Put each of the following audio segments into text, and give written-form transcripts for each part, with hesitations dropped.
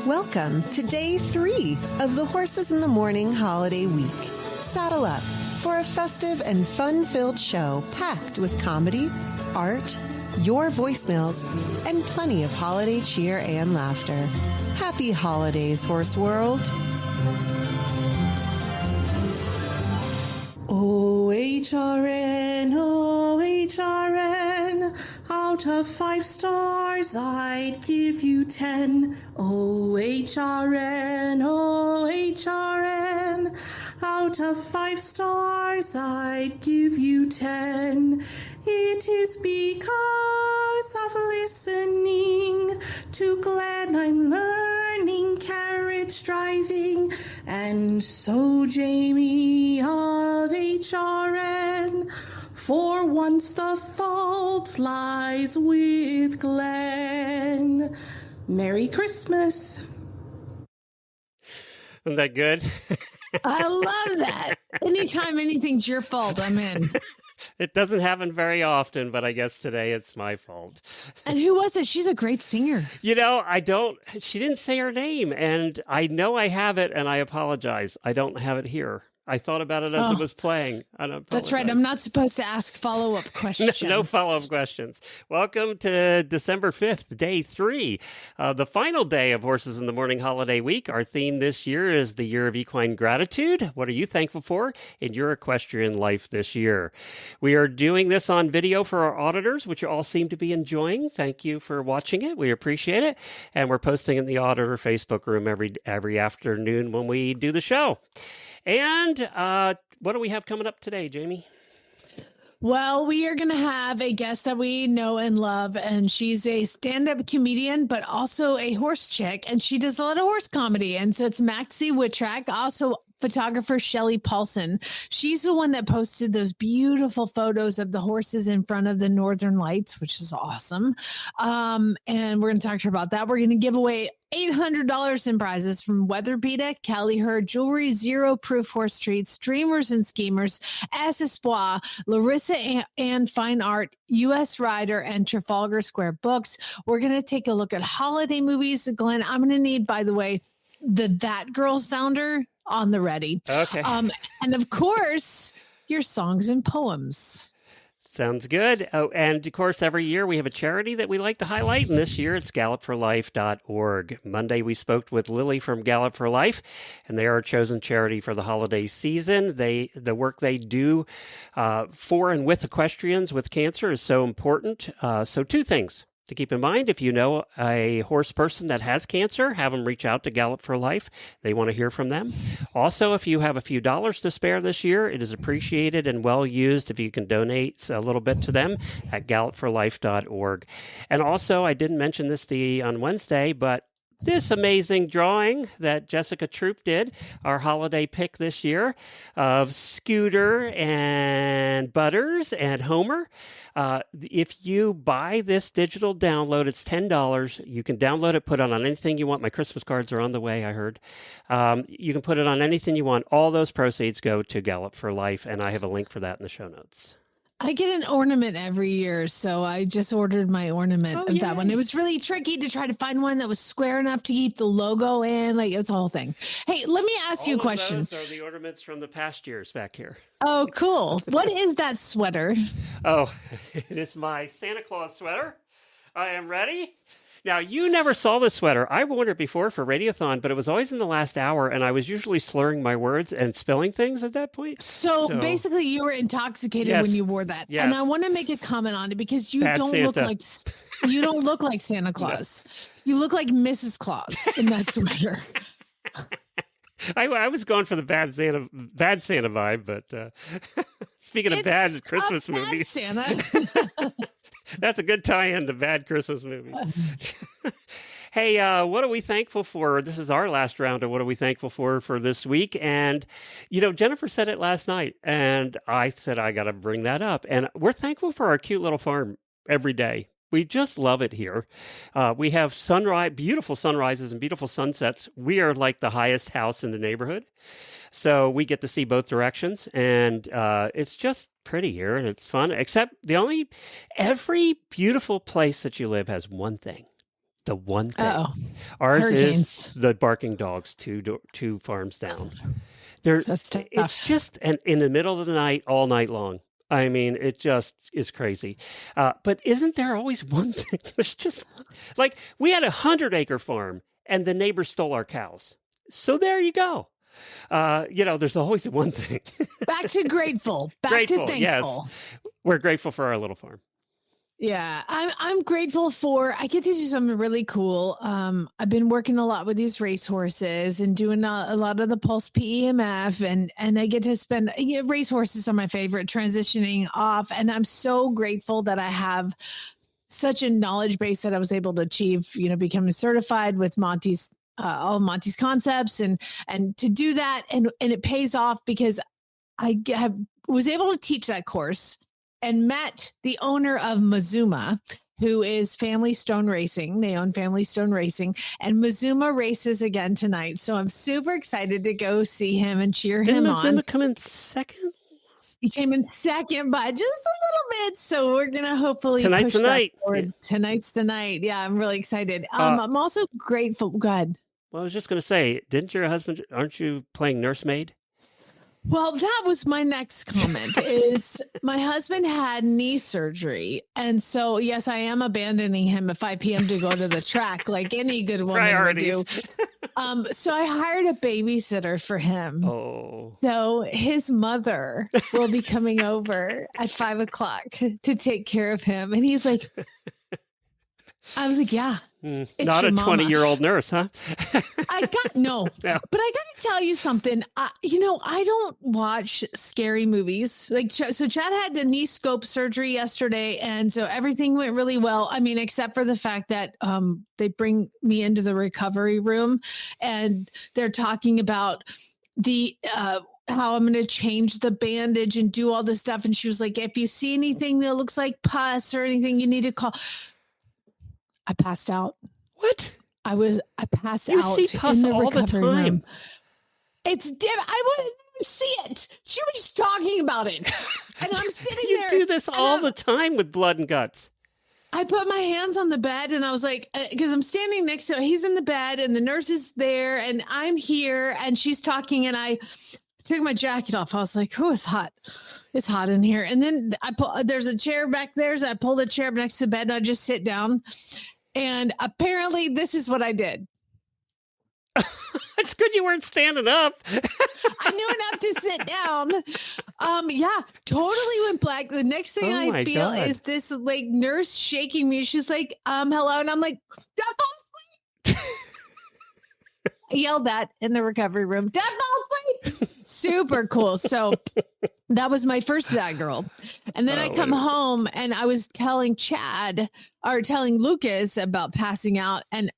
Welcome to day 3 of the Horses in the Morning holiday week. Saddle up for a festive and fun-filled show packed with comedy, art, your voicemails, and plenty of holiday cheer and laughter. Happy holidays, Horse World. OHRN, OHRN, out of 5 stars I'd give you 10. OHRN, OHRN, out of 5 stars I'd give you 10. It is because of listening to Glenn I'm learning carriage driving, and so Jamie of HRN, for once the fault lies with Glenn. Merry Christmas. Isn't that good? I love that. Anytime anything's your fault, I'm in. It doesn't happen very often, but I guess today it's my fault. And who was it? She's a great singer. She didn't say her name, and I know I have it, and I apologize. I don't have it here. I thought about it as it was playing. That's right. I'm not supposed to ask follow-up questions. No follow-up questions. Welcome to December 5th, day 3, the final day of Horses in the Morning holiday week. Our theme this year is the Year of Equine Gratitude. What are you thankful for in your equestrian life this year? We are doing this on video for our auditors, which you all seem to be enjoying. Thank you for watching it. We appreciate it. And we're posting in the auditor Facebook room every afternoon when we do the show. And what do we have coming up today, Jamie? Well, we are going to have a guest that we know and love, and she's a stand-up comedian, but also a horse chick, and she does a lot of horse comedy. And so it's Maxi Witrak, also photographer Shelley Paulson. She's the one that posted those beautiful photos of the horses in front of the Northern Lights, which is awesome. And we're going to talk to her about that. We're going to give away $800 in prizes from Weatherbeater, Cali Herd Jewelry, Zero Proof Horse Treats, Dreamers and Schemers, S. Espoir, Larissa and Fine Art, U.S. Rider, and Trafalgar Square Books. We're going to take a look at holiday movies. Glenn, I'm going to need, by the way, That Girl sounder on the ready. Okay. And of course, your songs and poems. Sounds good. Oh, and of course, every year we have a charity that we like to highlight, and this year it's gallopforlife.org. Monday we spoke with Lily from Gallop for Life, and they are our chosen charity for the holiday season. The work they do for and with equestrians with cancer is so important. So 2 things to keep in mind. If you know a horse person that has cancer, have them reach out to Gallop for Life. They want to hear from them. Also, if you have a few dollars to spare this year, it is appreciated and well used if you can donate a little bit to them at gallopforlife.org. And also, I didn't mention this on Wednesday, but this amazing drawing that Jessica Troop did, our holiday pick this year of Scooter and Butters and Homer. If you buy this digital download, it's $10. You can download it, put it on anything you want. My Christmas cards are on the way, I heard. You can put it on anything you want. All those proceeds go to Gallop for Life, and I have a link for that in the show notes. I get an ornament every year, so I just ordered my ornament of that one. It was really tricky to try to find one that was square enough to keep the logo in. Like, it was a whole thing. Hey, let me ask you a question. Those are the ornaments from the past years back here. Oh, cool. What is that sweater? Oh, it is my Santa Claus sweater. I am ready. Now, you never saw this sweater. I worn it before for Radiothon, but it was always in the last hour, and I was usually slurring my words and spelling things at that point. So basically, you were intoxicated when you wore that. Yes. And I want to make a comment on it because you don't look like Santa Claus. No. You look like Mrs. Claus in that sweater. I was going for the bad Santa vibe, but speaking of bad Christmas movies, Santa. That's a good tie-in to bad Christmas movies. Hey, what are we thankful for? This is our last round of what are we thankful for this week. And, Jennifer said it last night, and I said I got to bring that up. And we're thankful for our cute little farm every day. We just love it here. We have beautiful sunrises and beautiful sunsets. We are like the highest house in the neighborhood. So we get to see both directions, and it's just pretty here, and it's fun, except every beautiful place that you live has one thing. The one thing. Uh-oh. Ours Hurricanes. is the barking dogs two farms down. They're, That's tough. it's just in the middle of the night, all night long. I mean, it just is crazy. But isn't there always one thing? There's just like we had 100-acre farm and the neighbor stole our cows. So there you go. There's always one thing. Back to grateful. Back Grateful, to thankful. yes. We're grateful for our little farm. Yeah, I'm grateful for I get to do something really cool. I've been working a lot with these racehorses and doing a lot of the pulse PEMF and I get to spend racehorses are my favorite, transitioning off, and I'm so grateful that I have such a knowledge base that I was able to achieve, becoming certified with Monty's all Monty's concepts and to do that and it pays off because I was able to teach that course and met the owner of Mazuma, who is Family Stone Racing. They own Family Stone Racing, and Mazuma races again tonight. So I'm super excited to go see him and cheer him on. Didn't Mazuma come in second? He came in second by just a little bit. So we're going to hopefully Tonight's push the that night. forward. Tonight's the night. Yeah, I'm really excited. I'm also grateful. Go ahead. Well, I was just going to say, aren't you playing nursemaid? Well, that was my next comment is my husband had knee surgery. And so, yes, I am abandoning him at 5 p.m. to go to the track like any good woman would do. So I hired a babysitter for him. Oh. So his mother will be coming over at 5 o'clock to take care of him. And he's like, I was like, yeah. Not a 20-year-old nurse, huh? No. But I got to tell you something. I don't watch scary movies. So Chad had the knee scope surgery yesterday, and so everything went really well. I mean, except for the fact that they bring me into the recovery room, and they're talking about the how I'm going to change the bandage and do all this stuff. And she was like, if you see anything that looks like pus or anything, you need to call. I passed out. What? I passed out. You see pus all the time. Room. It's different. I wouldn't even see it. She was just talking about it. And I'm sitting there. You do this all the time with blood and guts. I put my hands on the bed and I was like, because I'm standing next to him. He's in the bed and the nurse is there and I'm here and she's talking and I took my jacket off. I was like, oh, it's hot. It's hot in here. And then there's a chair back there. So I pulled the chair next to the bed and I just sit down. And apparently this is what I did. It's good you weren't standing up. I knew enough to sit down. Yeah, totally went black. The next thing I feel is this like nurse shaking me. She's like, hello. And I'm like, don't fall asleep. I yelled that in the recovery room. Don't fall asleep. Super cool. So that was my first that girl. And then I come home and I was telling Lucas about passing out and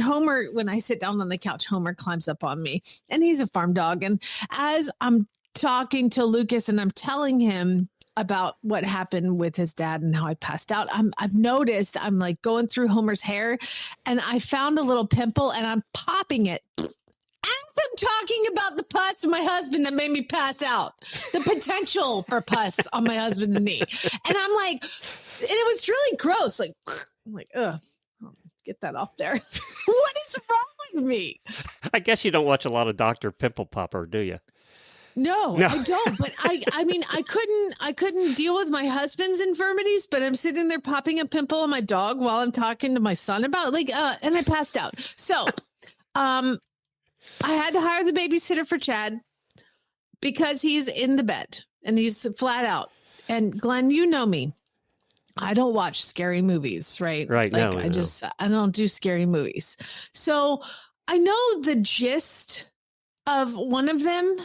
Homer, when I sit down on the couch, Homer climbs up on me and he's a farm dog. And as I'm talking to Lucas and I'm telling him about what happened with his dad and how I passed out, I've noticed I'm like going through Homer's hair and I found a little pimple and I'm popping it. I'm talking about the pus of my husband that made me pass out. The potential for pus on my husband's knee. And I'm like, and it was really gross. Like, I'm like, ugh, get that off there. What is wrong with me? I guess you don't watch a lot of Dr. Pimple Popper, do you? No, I don't. But I mean, I couldn't deal with my husband's infirmities, but I'm sitting there popping a pimple on my dog while I'm talking to my son about it, and I passed out. So, I had to hire the babysitter for Chad because he's in the bed and he's flat out. And Glenn, you know me. I don't watch scary movies, right? Right. Like, I don't do scary movies. So I know the gist of one of them.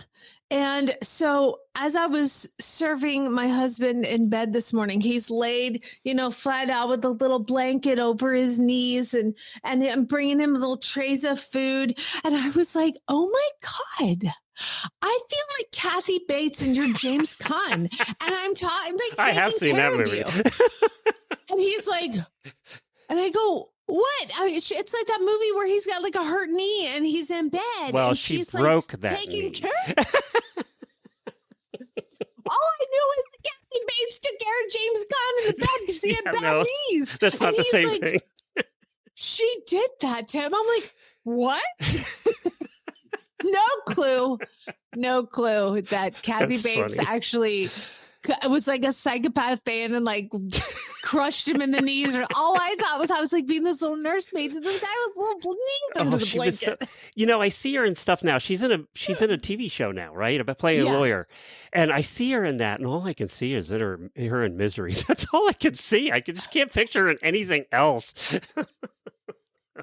And so as I was serving my husband in bed this morning, he's laid, flat out with a little blanket over his knees and I'm bringing him little trays of food. And I was like, oh my God, I feel like Kathy Bates and you're James Caan. And I'm taking care of you. And he's like, and I go, what? It's like that movie where he's got like a hurt knee and he's in bed. Well, and she she's broke like, that taking knee. care of all I knew is Kathy Bates took care of James Caan in the bed because he had bad knees. That's not the same thing. She did that, Tim. I'm like, what? No clue that Kathy That's Bates funny. actually was like a psychopath fan and like crushed him in the knees. Or all I thought was I was like being this little nursemaid. This guy was a little knees under the blanket. I see her in stuff now. She's in a TV show now, right? About playing a lawyer. And I see her in that, and all I can see is that her in Misery. That's all I can see. I just can't picture her in anything else.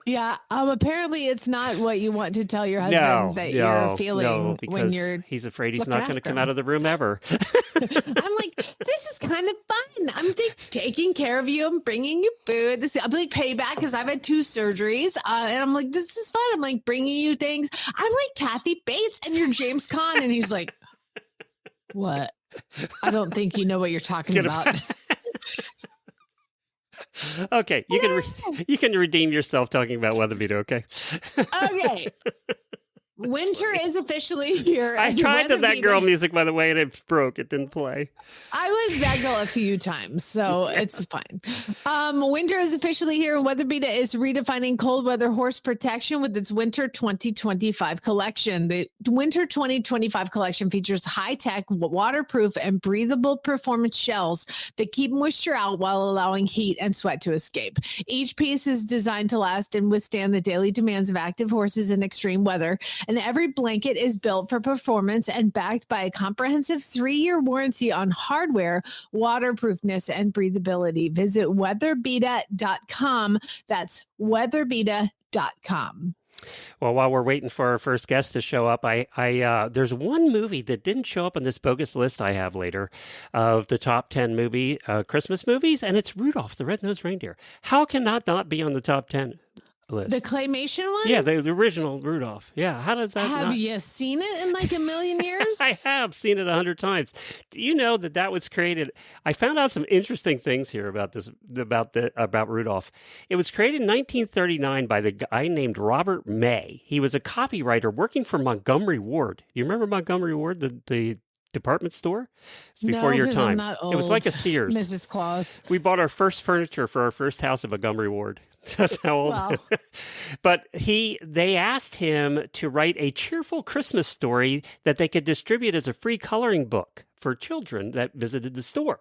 Yeah. Apparently it's not what you want to tell your husband that you're feeling when he's afraid he's not going to come out of the room ever. I'm like, this is kind of fun. I'm taking care of you. I'm bringing you food. I'm like payback because I've had 2 surgeries. And I'm like, this is fun. I'm like bringing you things. I'm like Kathy Bates and you're James Caan. And he's like, what? I don't think you know what you're talking about. Okay, you can redeem yourself talking about Weatherbeater, okay? Okay. Winter is officially here. I tried the That Girl music, by the way, and it broke. It didn't play. I was That Girl a few times, so it's fine. Winter is officially here. Weatherbeater is redefining cold weather horse protection with its Winter 2025 collection. The Winter 2025 collection features high-tech, waterproof, and breathable performance shells that keep moisture out while allowing heat and sweat to escape. Each piece is designed to last and withstand the daily demands of active horses in extreme weather. And every blanket is built for performance and backed by a comprehensive 3-year warranty on hardware, waterproofness, and breathability. Visit weatherbeater.com. That's weatherbeater.com. Well, while we're waiting for our first guest to show up, there's one movie that didn't show up on this bogus list I have later of the top 10 Christmas movies, and it's Rudolph the Red-Nosed Reindeer. How can that not be on the top 10 list? The claymation one? Yeah, the original Rudolph. Yeah, how does that Have you seen it in like a million years? I have seen it 100 times. Do you know that was created? I found out some interesting things here about this, about Rudolph. It was created in 1939 by the guy named Robert May. He was a copywriter working for Montgomery Ward. You remember Montgomery Ward, the department store? It's before your time. I'm not old, it was like a Sears. Mrs. Claus. We bought our first furniture for our first house at Montgomery Ward. That's how old. Wow. But they asked him to write a cheerful Christmas story that they could distribute as a free coloring book for children that visited the store.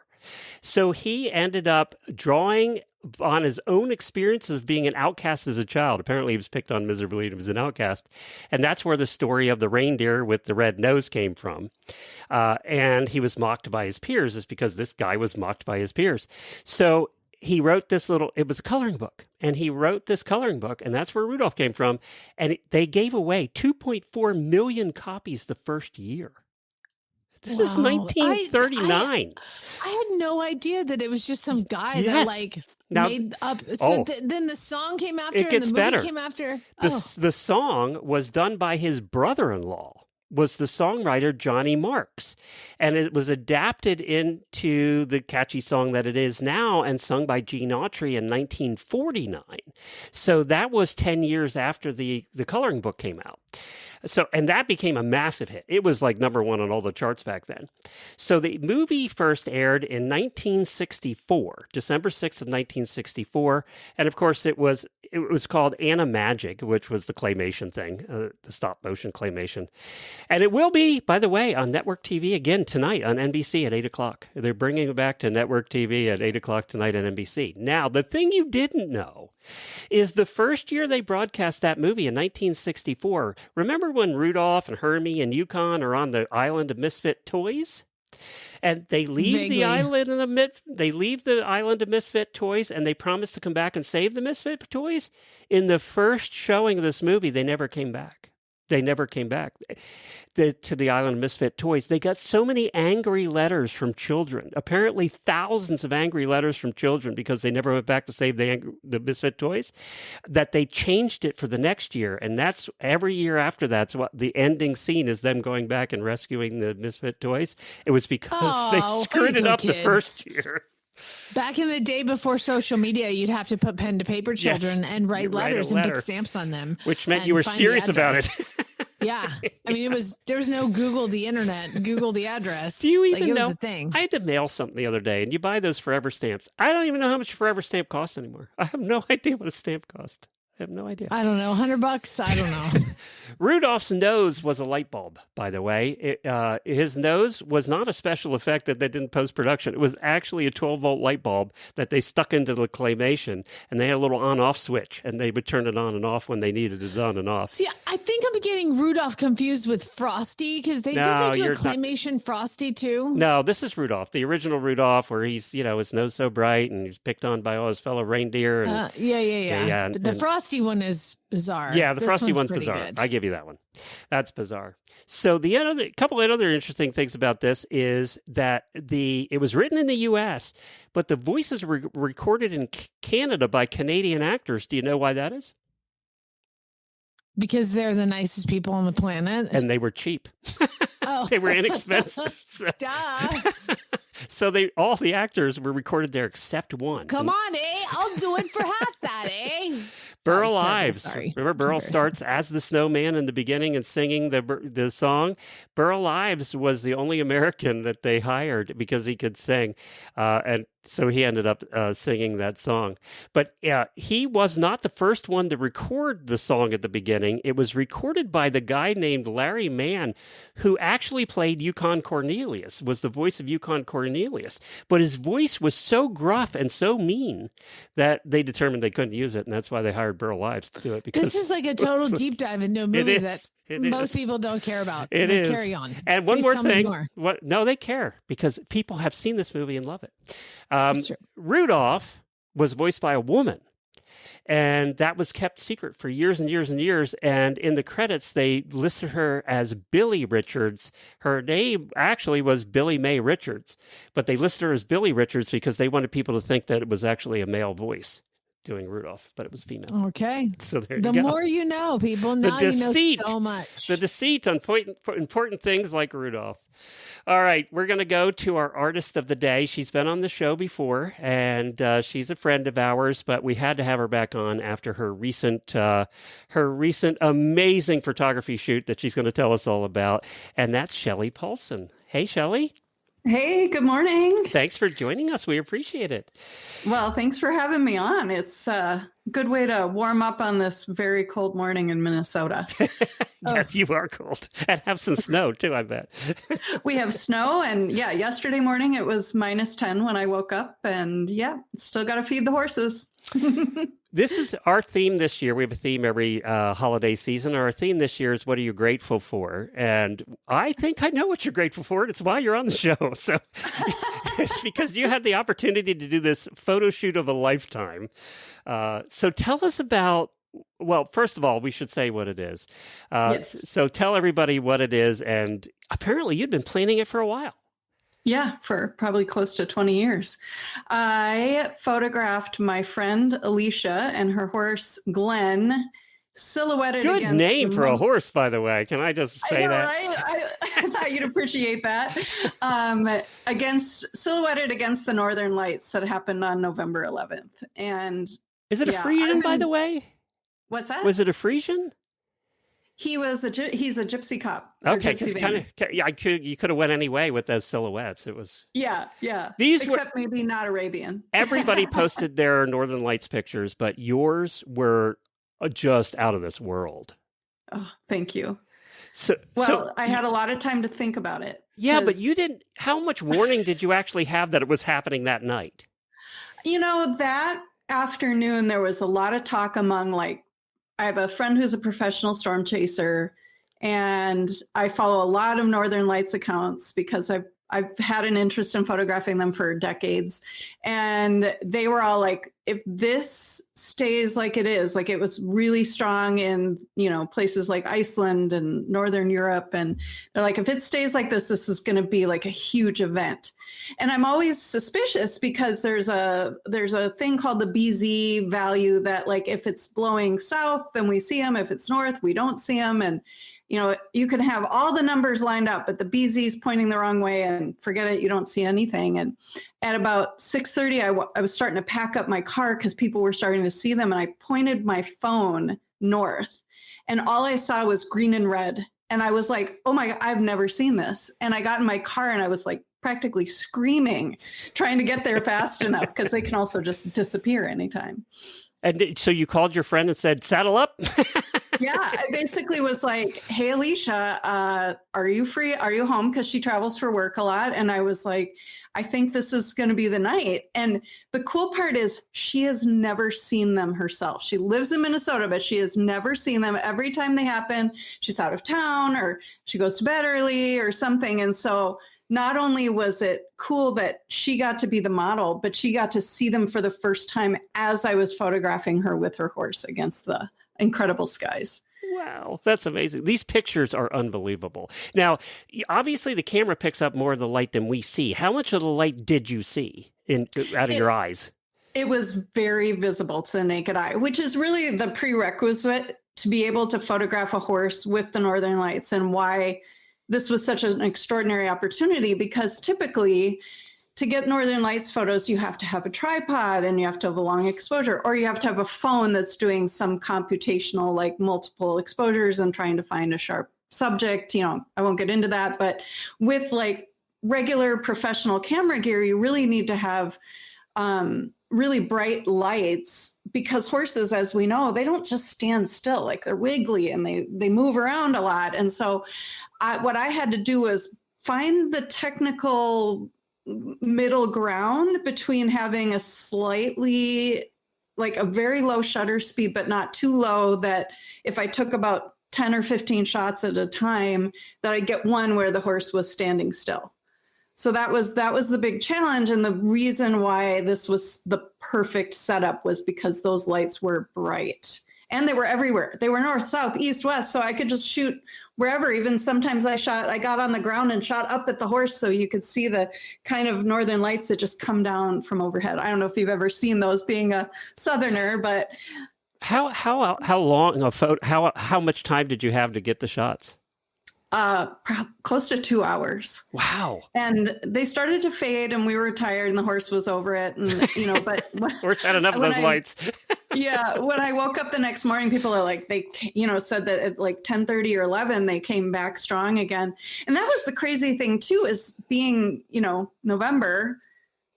So he ended up drawing on his own experiences of being an outcast as a child. Apparently he was picked on miserably and he was an outcast. And that's where the story of the reindeer with the red nose came from. And he was mocked by his peers. It's because this guy was mocked by his peers. So he wrote it was a coloring book, and he wrote this coloring book, and that's where Rudolph came from. And they gave away 2.4 million copies the first year. This is 1939. I had no idea that it was just some guy that made up. So then the song came after, it gets and the movie better. Came after. The song was done by his brother-in-law. Was the songwriter Johnny Marks. And it was adapted into the catchy song that it is now and sung by Gene Autry in 1949. So that was 10 years after the coloring book came out. So, and that became a massive hit. It was like number 1 on all the charts back then. So the movie first aired in 1964, December 6th of 1964. And of course it was called Animagic, which was the claymation thing, the stop motion claymation. And it will be, by the way, on network TV again tonight on NBC at 8 o'clock. They're bringing it back to network TV at 8 o'clock tonight on NBC. Now, the thing you didn't know is the first year they broadcast that movie in 1964. Remember when Rudolph and Hermie and Yukon are on the island of misfit toys? And they leave the island of misfit toys, and they promise to come back and save the misfit toys. In the first showing of this movie, they never came back. They never came back to the island of misfit toys. They got so many angry letters from children, apparently thousands of angry letters from children because they never went back to save the misfit toys, that they changed it for the next year. And that's every year after that's what the ending scene is, them going back and rescuing the misfit toys. It was because they screwed it up the first year. Back in the day before social media, you'd have to put pen to paper, children, and write letters and put stamps on them. Which meant you were serious about it. Yeah. I mean, there was no Google the internet, Google the address. Do you even it know? was a thing. I had to mail something the other day, and you buy those Forever stamps. I don't even know how much a Forever stamp costs anymore. I have no idea what a stamp cost. I have no idea. I don't know. $100? I don't know. Rudolph's nose was a light bulb, by the way. His nose was not a special effect that they did in post-production. It was actually a 12-volt light bulb that they stuck into the claymation, and they had a little on-off switch, and they would turn it on and off when they needed it on and off. See, I think I'm getting Rudolph confused with Frosty, because they do a claymation Frosty too. No, this is Rudolph, the original Rudolph, where he's, his nose so bright, and he's picked on by all his fellow reindeer. And, yeah. But the Frosty one is bizarre. Yeah, the Frosty one's bizarre. Good. I give you that one. That's bizarre. So the couple of other interesting things about this is that it was written in the U.S., but the voices were recorded in Canada by Canadian actors. Do you know why that is? Because they're the nicest people on the planet. And they were cheap. Oh. They were inexpensive. So. Duh. So all the actors were recorded there except one. Come on, eh? I'll do it for half that, eh? Burl Ives. Remember, Burl starts as the snowman in the beginning and singing the song. Burl Ives was the only American that they hired because he could sing. And so he ended up singing that song. But he was not the first one to record the song at the beginning. It was recorded by the guy named Larry Mann, who actually played Yukon Cornelius, was the voice of Yukon Cornelius. But his voice was so gruff and so mean that they determined they couldn't use it, and that's why they hired Burl Ives to do it. Because this is like a total deep dive into a movie that most people don't care about. It is. Carry on. And one more thing. No, they care because people have seen this movie and love it. Rudolph was voiced by a woman. And that was kept secret for years and years and years. And in the credits, they listed her as Billy Richards. Her name actually was Billy Mae Richards, but they listed her as Billy Richards because they wanted people to think that it was actually a male voice doing Rudolph, but it was female. Okay. So there you go. The more you know, people. Now you know so much. The deceit on important things like Rudolph. All right, we're going to go to our artist of the day. She's been on the show before, and she's a friend of ours, but we had to have her back on after her recent amazing photography shoot that she's going to tell us all about, and that's Shelley Paulson. Hey, Shelley. Hey, good morning. Thanks for joining us. We appreciate it. Well, thanks for having me on. It's a good way to warm up on this very cold morning in Minnesota. Yes, you are cold. And have some snow, too, I bet. We have snow. And yesterday morning it was -10 when I woke up. And still got to feed the horses. This is our theme this year. We have a theme every holiday season. Our theme this year is, what are you grateful for? And I think I know what you're grateful for. It's why you're on the show. So it's because you had the opportunity to do this photo shoot of a lifetime. So tell us about, well, first of all, we should say what it is. Yes. So tell everybody what it is. And apparently you'd been planning it for a while. Yeah, for probably close to 20 years. I photographed my friend Alicia and her horse Glenn silhouetted against... Good name for a horse, by the way. Can I just say that? Right? I thought you'd appreciate that. Silhouetted against the northern lights that happened on November 11th. And is it a Frisian, by the way? What's that? Was it a Frisian? He's a gypsy cop. Okay, you could have went any way with those silhouettes. It was except maybe not Arabian. Everybody posted their Northern Lights pictures, but yours were just out of this world. Oh, thank you. So I had a lot of time to think about it. Yeah, but you didn't. How much warning did you actually have that it was happening that night? That afternoon there was a lot of talk among I have a friend who's a professional storm chaser, and I follow a lot of Northern Lights accounts because I've had an interest in photographing them for decades. And they were all like, if this stays like it is, like it was really strong in, places like Iceland and Northern Europe. And they're like, if it stays like this is going to be like a huge event. And I'm always suspicious because there's a thing called the BZ value that if it's blowing south, then we see them. If it's north, we don't see them. And you can have all the numbers lined up, but the BZ is pointing the wrong way and forget it. You don't see anything. And at about 6:30, I was starting to pack up my car because people were starting to see them. And I pointed my phone north, and all I saw was green and red And I was like, oh my God, I've never seen this. And I got in my car and I was like practically screaming, trying to get there fast enough because they can also just disappear anytime. And so you called your friend and said, saddle up? Yeah, I basically was like, hey, Alicia, are you free? Are you home? Because she travels for work a lot. And I was like, I think this is going to be the night. And the cool part is she has never seen them herself. She lives in Minnesota, but she has never seen them. Every time they happen, she's out of town or she goes to bed early or something. And so not only was it cool that she got to be the model, but she got to see them for the first time as I was photographing her with her horse against the incredible skies. Wow, that's amazing. These pictures are unbelievable. Now, obviously the camera picks up more of the light than we see. How much of the light did you see out of your eyes? It was very visible to the naked eye, which is really the prerequisite to be able to photograph a horse with the Northern Lights, and why this was such an extraordinary opportunity, because typically to get Northern Lights photos, you have to have a tripod and you have to have a long exposure, or you have to have a phone that's doing some computational, like multiple exposures and trying to find a sharp subject. I won't get into that, but with like regular professional camera gear, you really need to have really bright lights, because horses, as we know, they don't just stand still. Like, they're wiggly and they move around a lot. And so what I had to do was find the technical middle ground between having a slightly, like a very low shutter speed, but not too low that if I took about 10 or 15 shots at a time, that I'd get one where the horse was standing still. So that was the big challenge. And the reason why this was the perfect setup was because those lights were bright and they were everywhere. They were north, south, east, west. So I could just shoot wherever. Even sometimes I got on the ground and shot up at the horse so you could see the kind of Northern Lights that just come down from overhead. I don't know if you've ever seen those, being a Southerner, but how long a photo? How much time did you have to get the shots? Close to 2 hours. Wow. And they started to fade and we were tired and the horse was over it. And, but horse had enough of those lights. Yeah. When I woke up the next morning, people are like, they, said that at like 10:30 or 11, they came back strong again. And that was the crazy thing too, is being, November,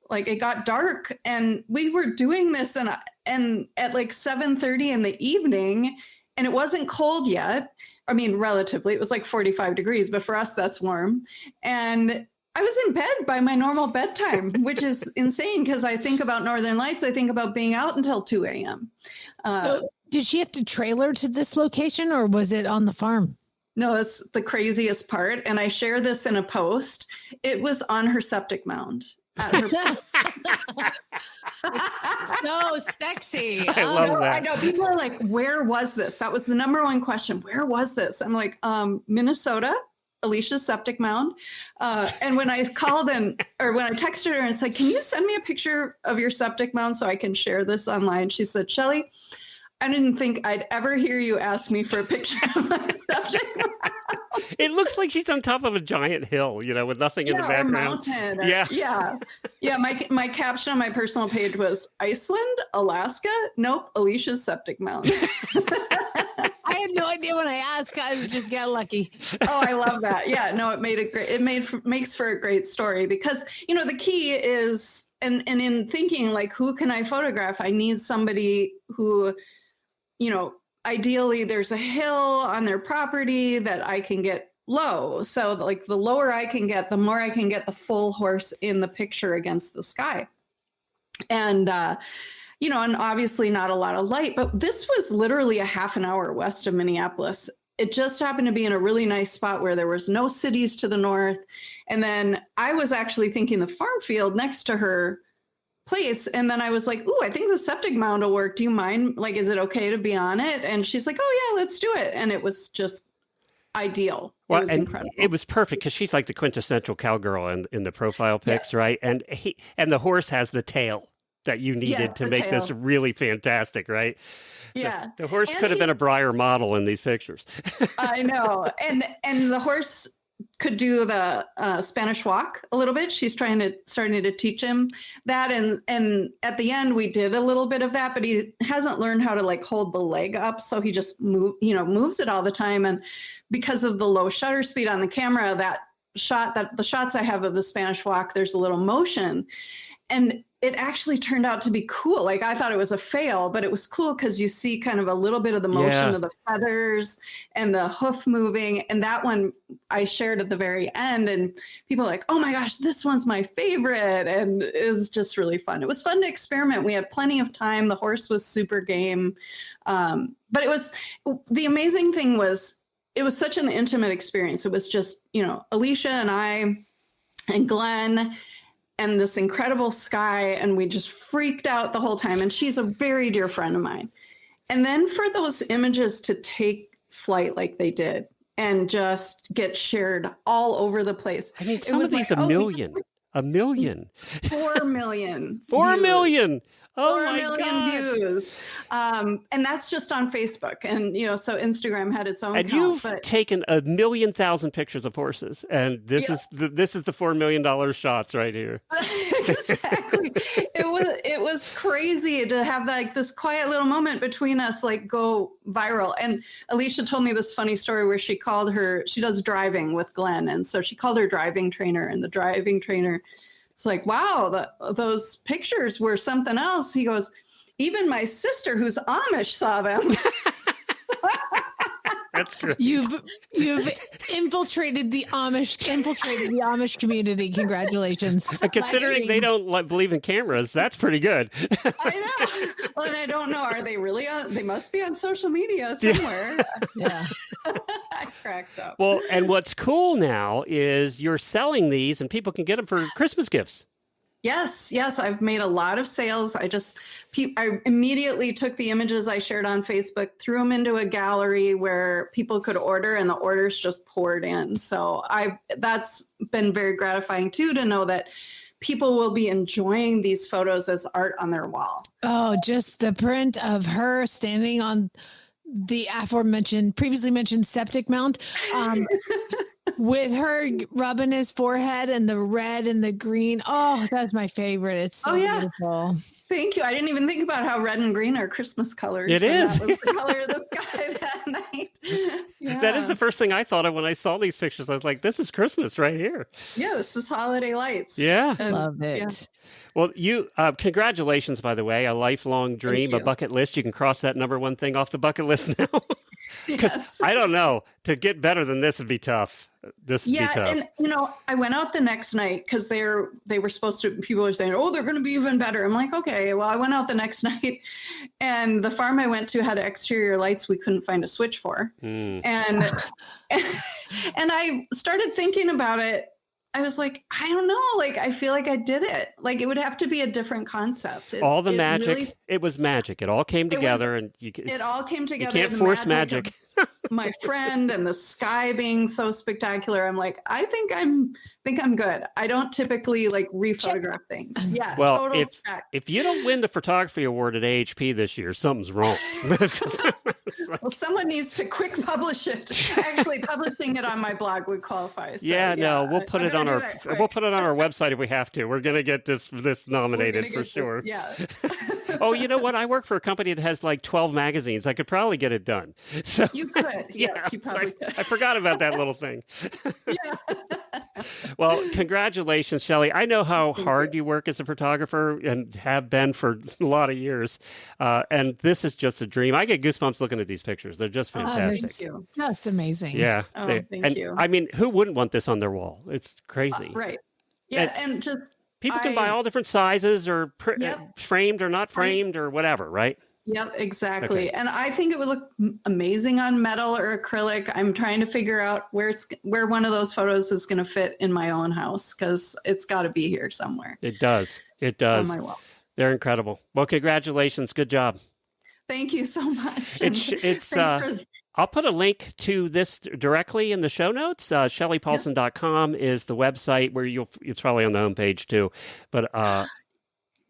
like it got dark and we were doing this and at like 7:30 in the evening, and it wasn't cold yet. I mean, relatively, it was like 45 degrees, but for us, that's warm. And I was in bed by my normal bedtime, which is insane because I think about Northern Lights. I think about being out until 2 a.m. So did she have to trailer to this location or was it on the farm? No, that's the craziest part. And I share this in a post. It was on her septic mound. At her It's so sexy. I love that. I know. People are like, where was this? That was the number one question. Where was this? I'm like, Minnesota, Alicia's septic mound. And when I called when I texted her and said, can you send me a picture of your septic mound so I can share this online? She said, Shelley, I didn't think I'd ever hear you ask me for a picture of my septic mound. It looks like she's on top of a giant hill, with nothing in the background. Mountain. Yeah. My caption on my personal page was Iceland, Alaska. Nope, Alicia's septic mound. I had no idea when I asked. I was just got lucky. Oh, I love that. Yeah, no, it made it great. Makes for a great story because the key is, and in thinking like, who can I photograph? I need somebody who, ideally there's a hill on their property that I can get low. So like the lower I can get, the more I can get the full horse in the picture against the sky. And, and obviously not a lot of light, but this was literally a half an hour west of Minneapolis. It just happened to be in a really nice spot where there was no cities to the north. And then I was actually thinking the farm field next to her place. And then I was like, ooh, I think the septic mound will work. Do you mind? Like, is it okay to be on it? And she's like, oh yeah, let's do it. And it was just ideal. Well, it was incredible. It was perfect because she's like the quintessential cowgirl in the profile pics, yes. Right? And the horse has the tail that you needed to make this really fantastic, right? Yeah. The horse could have been a Breyer model in these pictures. I know. And the horse could do the Spanish walk a little bit. She's starting to teach him that. And at the end, we did a little bit of that, but he hasn't learned how to like hold the leg up. So he just moves it all the time. And because of the low shutter speed on the camera, the shots I have of the Spanish walk, there's a little motion. And it actually turned out to be cool. Like I thought it was a fail, but it was cool because you see kind of a little bit of the motion of the feathers and the hoof moving. And that one I shared at the very end, and people were like, oh my gosh, this one's my favorite. And it was just really fun. It was fun to experiment. We had plenty of time. The horse was super game. But the amazing thing was, it was such an intimate experience. It was just, Alicia and I and Glenn and this incredible sky, and we just freaked out the whole time. And she's a very dear friend of mine. And then for those images to take flight like they did and just get shared all over the place. I mean, some of these a million. 4 million. 4 million. 4 million. Oh 4 my million God. views. And that's just on Facebook. And, so Instagram had its own And count, you've taken 1,000,000 pictures of horses. And this is the $4 million shots right here. Exactly. It was crazy to have like this quiet little moment between us, like go viral. And Alicia told me this funny story where she does driving with Glenn. And so she called her driving trainer, and the driving trainer, it's like, wow, those pictures were something else. He goes, even my sister who's Amish saw them. That's great. You've infiltrated the Amish community. Congratulations. Considering they don't believe in cameras, that's pretty good. I know. Well, and I don't know. Are they really they must be on social media somewhere. Yeah. I cracked up. Well, and what's cool now is you're selling these and people can get them for Christmas gifts. Yes. I've made a lot of sales. I immediately took the images I shared on Facebook, threw them into a gallery where people could order, and the orders just poured in. So that's been very gratifying too, to know that people will be enjoying these photos as art on their wall. Oh, just the print of her standing on the previously mentioned septic mount, with her rubbing his forehead and the red and the green. Oh, that's my favorite. It's so beautiful. Thank you. I didn't even think about how red and green are Christmas colors. It is. That was the color of the sky that night. Yeah. That is the first thing I thought of when I saw these pictures. I was like, this is Christmas right here. Yeah, this is holiday lights. Yeah. Love it. Yeah. Well, congratulations, by the way, a lifelong dream, a bucket list. You can cross that number one thing off the bucket list now. Because I don't know, to get better than this would be tough. This would be tough. And I went out the next night because they were supposed to, people were saying, oh, they're going to be even better. I'm like, okay, well, I went out the next night, and the farm I went to had exterior lights we couldn't find a switch for. And I started thinking about it. I was like, I don't know. Like, I feel like I did it. Like, it would have to be a different concept. All the magic. It was magic. It all came together. It all came together. You can't force magic. My friend and the sky being so spectacular. I'm like, I think I'm good. I don't typily like rephotograph things. Yeah. Well, if you don't win the photography award at AHP this year, something's wrong. Well, someone needs to quick publish it. Actually, publishing it on my blog would qualify. So, we'll put it on our website if we have to. We're gonna get this nominated for sure. Yeah. Oh, you know what? I work for a company that has like 12 magazines. I could probably get it done. So you could. Yes, you probably could. I forgot about that little thing. Yeah. Well, congratulations, Shelley. I know how hard you work as a photographer and have been for a lot of years. And this is just a dream. I get goosebumps looking at these pictures. They're just fantastic. Thank you. Just amazing. Yeah. Thank you. I mean, who wouldn't want this on their wall? It's crazy. Right. Yeah. And just people can buy all different sizes or framed or not framed or whatever, right? Yep, exactly. Okay. And I think it would look amazing on metal or acrylic. I'm trying to figure out where one of those photos is going to fit in my own house, because it's got to be here somewhere. It does. It does. On my walls. They're incredible. Well, congratulations. Good job. Thank you so much. I'll put a link to this directly in the show notes. ShelleyPaulson.com is the website where it's probably on the homepage too. But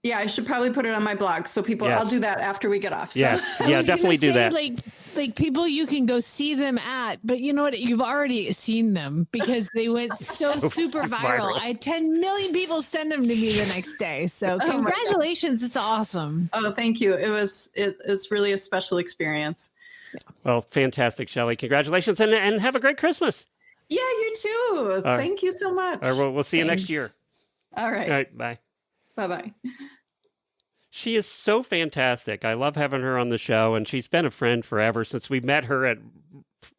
yeah, I should probably put it on my blog so people. Yes. I'll do that after we get off. So. Yes, yeah, definitely do that. Like, like people you can go see them at, but you know what? You've already seen them because they went so super viral. I had 10 million people send them to me the next day. So congratulations. It's awesome. Oh, thank you. It's really a special experience. Well, fantastic, Shelley. Congratulations and have a great Christmas. Yeah, you too. Thank you so much. All right, we'll see you next year. All right. All right, bye. Bye-bye. She is so fantastic. I love having her on the show, and she's been a friend forever since we met her at,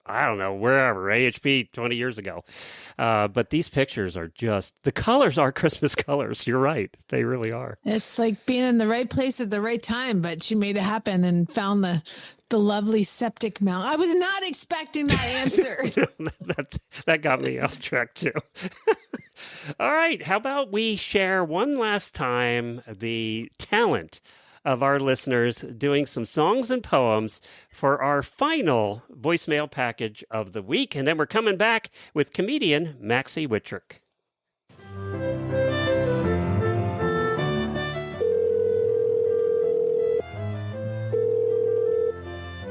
I don't know, wherever, AHP 20 years ago. But these pictures are just, the colors are Christmas colors. You're right. They really are. It's like being in the right place at the right time, but she made it happen and found the lovely septic mound. I was not expecting that answer. that got me off track too. All right. How about we share one last time the talent of our listeners doing some songs and poems for our final voicemail package of the week. And then we're coming back with comedian Maxi Witrak.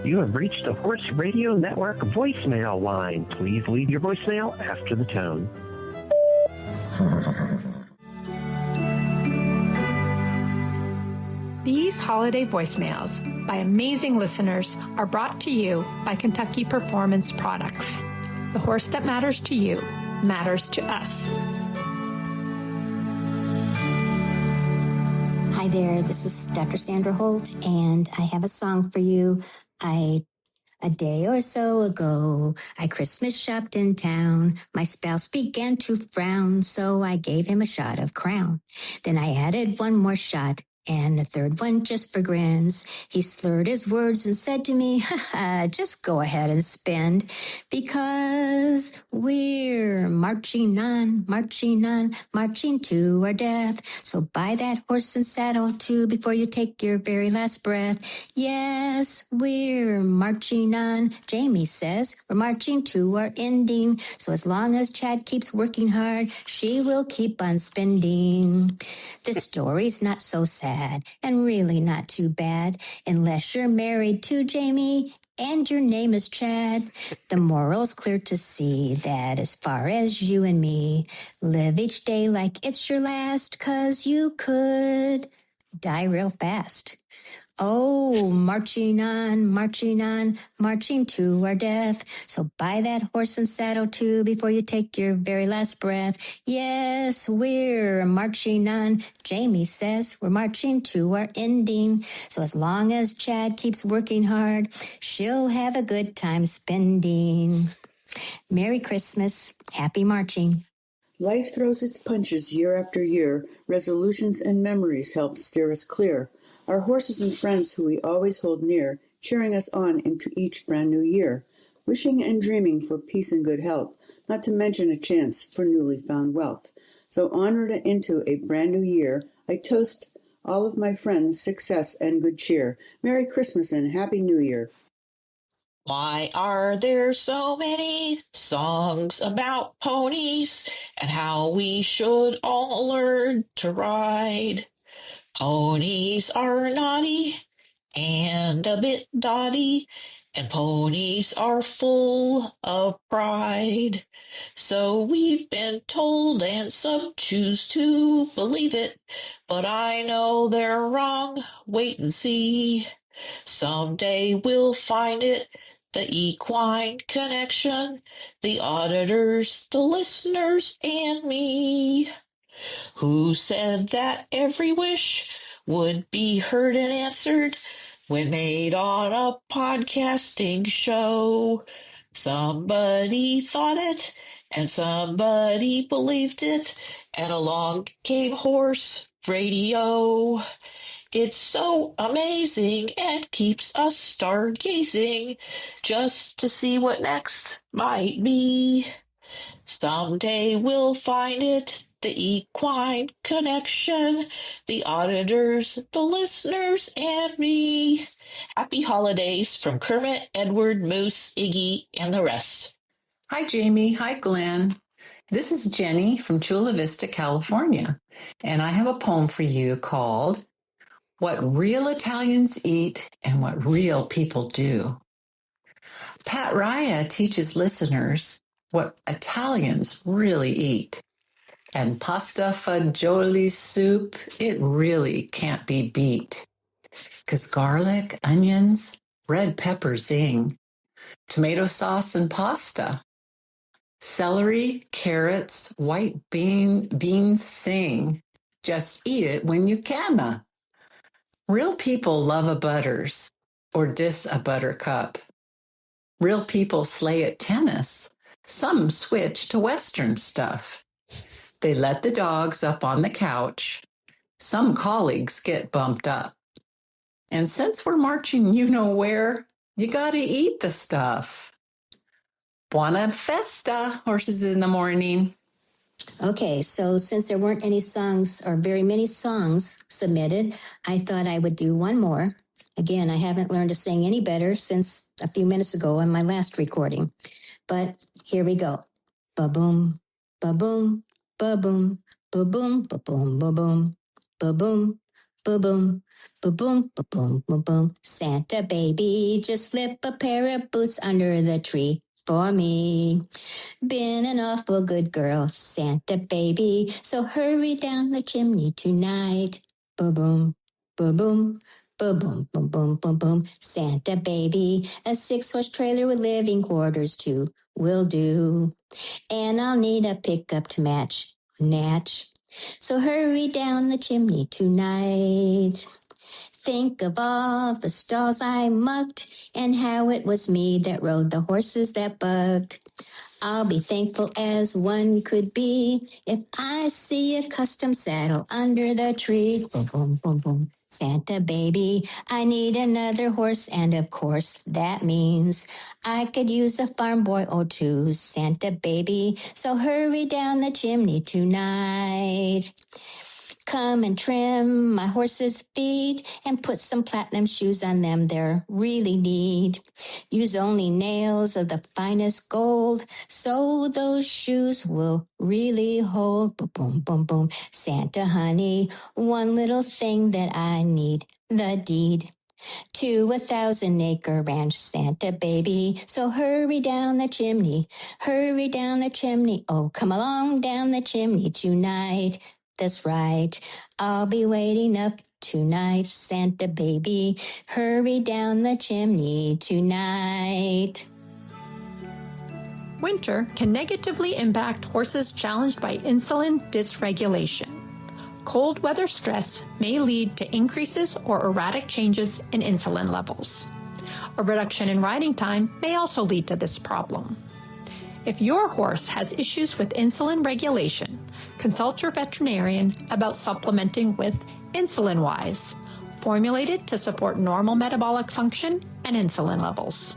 You have reached the Horse Radio Network voicemail line. Please leave your voicemail after the tone. These holiday voicemails by amazing listeners are brought to you by Kentucky Performance Products. The horse that matters to you matters to us. Hi there, this is Dr. Sandra Holt, and I have a song for you. A day or so ago, I Christmas shopped in town. My spouse began to frown, so I gave him a shot of Crown. Then I added one more shot and a third one just for grins. He slurred his words and said to me, just go ahead and spend, because we're marching on, marching to our death. So buy that horse and saddle too before you take your very last breath. Yes, we're marching on, Jamie says, we're marching to our ending. So as long as Chad keeps working hard, she will keep on spending. This story's not so sad. And really not too bad, unless you're married to Jamie and your name is Chad. The moral's clear to see that as far as you and me, live each day like it's your last, 'cause you could die real fast. Oh, marching on, marching to our death. So buy that horse and saddle too before you take your very last breath. Yes, we're marching on, Jamie says, we're marching to our ending. So as long as Chad keeps working hard, she'll have a good time spending. Merry Christmas, happy marching. Life throws its punches year after year. Resolutions and memories help steer us clear. Our horses and friends who we always hold near, cheering us on into each brand new year, wishing and dreaming for peace and good health, not to mention a chance for newly found wealth. So onward into a brand new year, I toast all of my friends' success and good cheer. Merry Christmas and Happy New Year. Why are there so many songs about ponies and how we should all learn to ride? Ponies are naughty and a bit dotty, and ponies are full of pride. So we've been told, and some choose to believe it, but I know they're wrong. Wait and see. Someday we'll find it, the equine connection, the auditors, the listeners, and me. Who said that every wish would be heard and answered when made on a podcasting show? Somebody thought it, and somebody believed it, and along came horse radio. It's so amazing and keeps us stargazing just to see what next might be. Someday we'll find it, the equine connection, the auditors, the listeners, and me. Happy holidays from Kermit, Edward, Moose, Iggy, and the rest. Hi, Jamie. Hi, Glenn. This is Jenny from Chula Vista, California, and I have a poem for you called What Real Italians Eat and What Real People Do. Pat Raya teaches listeners what Italians really eat. And pasta fagioli soup, it really can't be beat. 'Cause garlic, onions, red pepper zing, tomato sauce and pasta, celery, carrots, white beans sing. Just eat it when you can. Real people love a butters or dis a buttercup. Real people slay at tennis. Some switch to Western stuff. They let the dogs up on the couch. Some colleagues get bumped up. And since we're marching you know where, you gotta eat the stuff. Buona festa, Horses in the Morning. Okay, so since there weren't any songs or very many songs submitted, I thought I would do one more. Again, I haven't learned to sing any better since a few minutes ago on my last recording. But here we go. Ba-boom, ba-boom, ba-boom, ba-boom, ba-boom, ba-boom, ba-boom, ba-boom, ba-boom, ba-boom, ba-boom. Santa baby, just slip a pair of boots under the tree for me. Been an awful good girl, Santa baby, so hurry down the chimney tonight. Ba-boom, ba-boom, ba-boom, ba-boom, ba-boom. Santa baby, a 6-horse trailer with living quarters too will do. And I'll need a pickup to match, Natch. So hurry down the chimney tonight. Think of all the stalls I mucked and how it was me that rode the horses that bucked. I'll be thankful as one could be if I see a custom saddle under the tree. Boom, boom, boom, boom. Santa baby, I need another horse, and of course that means I could use a farm boy or two, Santa baby, so hurry down the chimney tonight. Come and trim my horse's feet and put some platinum shoes on them, they're really neat. Use only nails of the finest gold so those shoes will really hold. Boom, boom, boom, boom. Santa honey, one little thing that I need, the deed to a 1,000-acre ranch, Santa baby. So hurry down the chimney, hurry down the chimney. Oh, come along down the chimney tonight. That's right. I'll be waiting up tonight, Santa baby. Hurry down the chimney tonight. Winter can negatively impact horses challenged by insulin dysregulation. Cold weather stress may lead to increases or erratic changes in insulin levels. A reduction in riding time may also lead to this problem. If your horse has issues with insulin regulation, consult your veterinarian about supplementing with Insulin Wise, formulated to support normal metabolic function and insulin levels.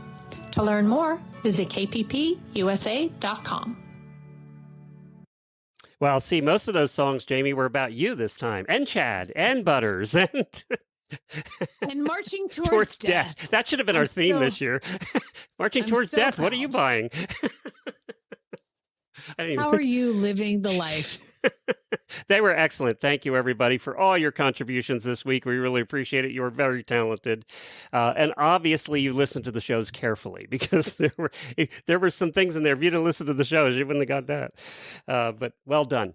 To learn more, visit kppusa.com. Well, see, most of those songs, Jamie, were about you this time, and Chad, and Butters, and marching towards death. That should have been our theme this year. Marching towards death. Proud. What are you buying? How are you living the life? They were excellent. Thank you, everybody, for all your contributions this week. We really appreciate it. You were very talented. And obviously, you listened to the shows carefully because there were some things in there. If you didn't listen to the shows, you wouldn't have got that. But well done.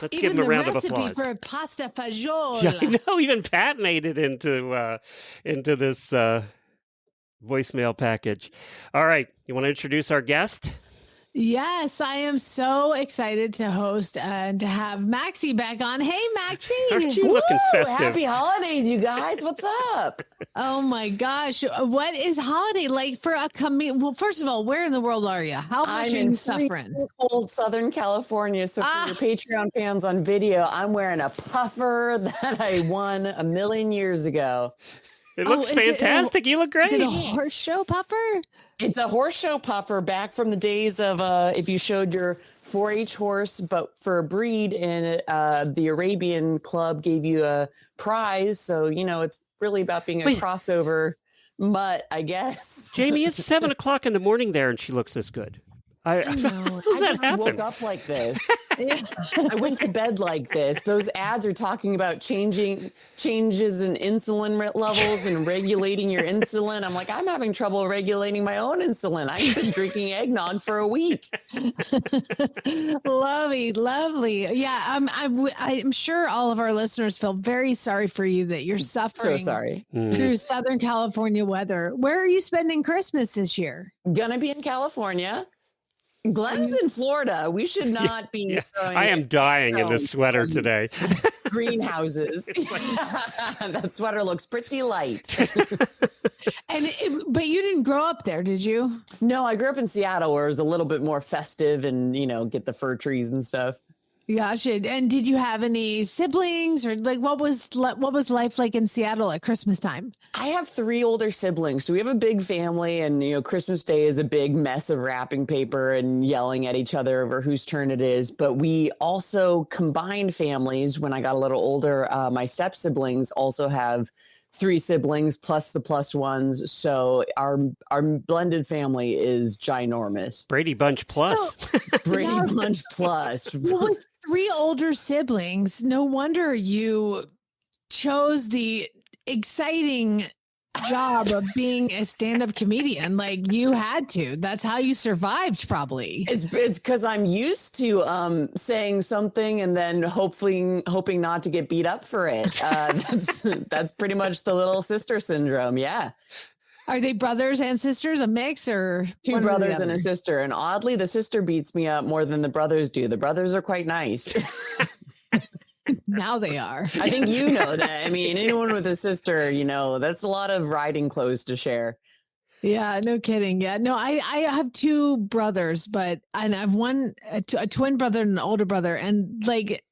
Let's give them a round of applause. Even the recipe for pasta fagioli. Yeah, I know. Even Pat made it into this voicemail package. All right. You want to introduce our guest? Yes, I am so excited to host and to have Maxi back on. Hey, Maxi. Aren't you looking festive? Happy holidays, you guys. What's up? Oh, my gosh. What is holiday like for a comedian? Well, first of all, where in the world are you? How much are you suffering? Cold Southern California. So for your Patreon fans on video, I'm wearing a puffer that I won 1,000,000 years ago. It looks fantastic. You look great. Is it a horse show puffer? It's a horse show puffer back from the days of if you showed your 4-H horse, but for a breed, and the Arabian Club gave you a prize. So, it's really about being a crossover mutt, I guess. Jamie, it's 7:00 in the morning there, and she looks this good. I know. how does I that just happen? woke up like this. I went to bed like this. Those ads are talking about changes in insulin levels and regulating your insulin. I'm like, I'm having trouble regulating my own insulin. I've been drinking eggnog for a week. Lovely. Yeah, I'm sure all of our listeners feel very sorry for you that you're suffering So sorry. through Southern California weather. Where are you spending Christmas this year? Gonna be in California. Glenn's in Florida. We should not be. Yeah, I am dying in this sweater today. Greenhouses. That sweater looks pretty light. But you didn't grow up there, did you? No, I grew up in Seattle, where it was a little bit more festive and, get the fir trees and stuff. Gotcha. And did you have any siblings, or like what was life like in Seattle at Christmas time? I have 3 older siblings, so we have a big family, and Christmas Day is a big mess of wrapping paper and yelling at each other over whose turn it is. But we also combined families when I got a little older. My step siblings also have 3 siblings plus the plus ones, so our blended family is ginormous. Brady Bunch plus. Brady Bunch plus. Well, with 3 older siblings, no wonder you chose the exciting job of being a stand-up comedian. Like, you had to. That's how you survived, probably. It's because I'm used to saying something and then hoping not to get beat up for it. That's pretty much the little sister syndrome. Yeah. Are they brothers and sisters, a mix, or 2 brothers and a sister? And oddly, the sister beats me up more than the brothers do. The brothers are quite nice. Now they are. I think you know that. I mean, anyone with a sister, that's a lot of riding clothes to share. Yeah, no kidding. Yeah, no, I have 2 brothers, and I've a twin brother and an older brother, and like,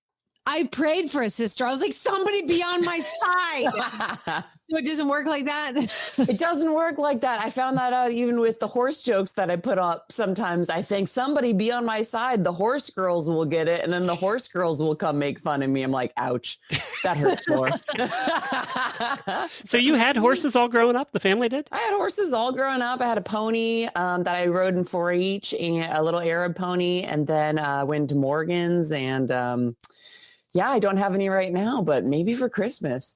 I prayed for a sister. I was like, somebody be on my side. So it doesn't work like that? It doesn't work like that. I found that out even with the horse jokes that I put up. Sometimes I think somebody be on my side. The horse girls will get it. And then the horse girls will come make fun of me. I'm like, ouch, that hurts more. So you had horses all growing up? The family did? I had horses all growing up. I had a pony that I rode in 4-H, and a little Arab pony. And then went to Morgan's. And I don't have any right now, but maybe for Christmas.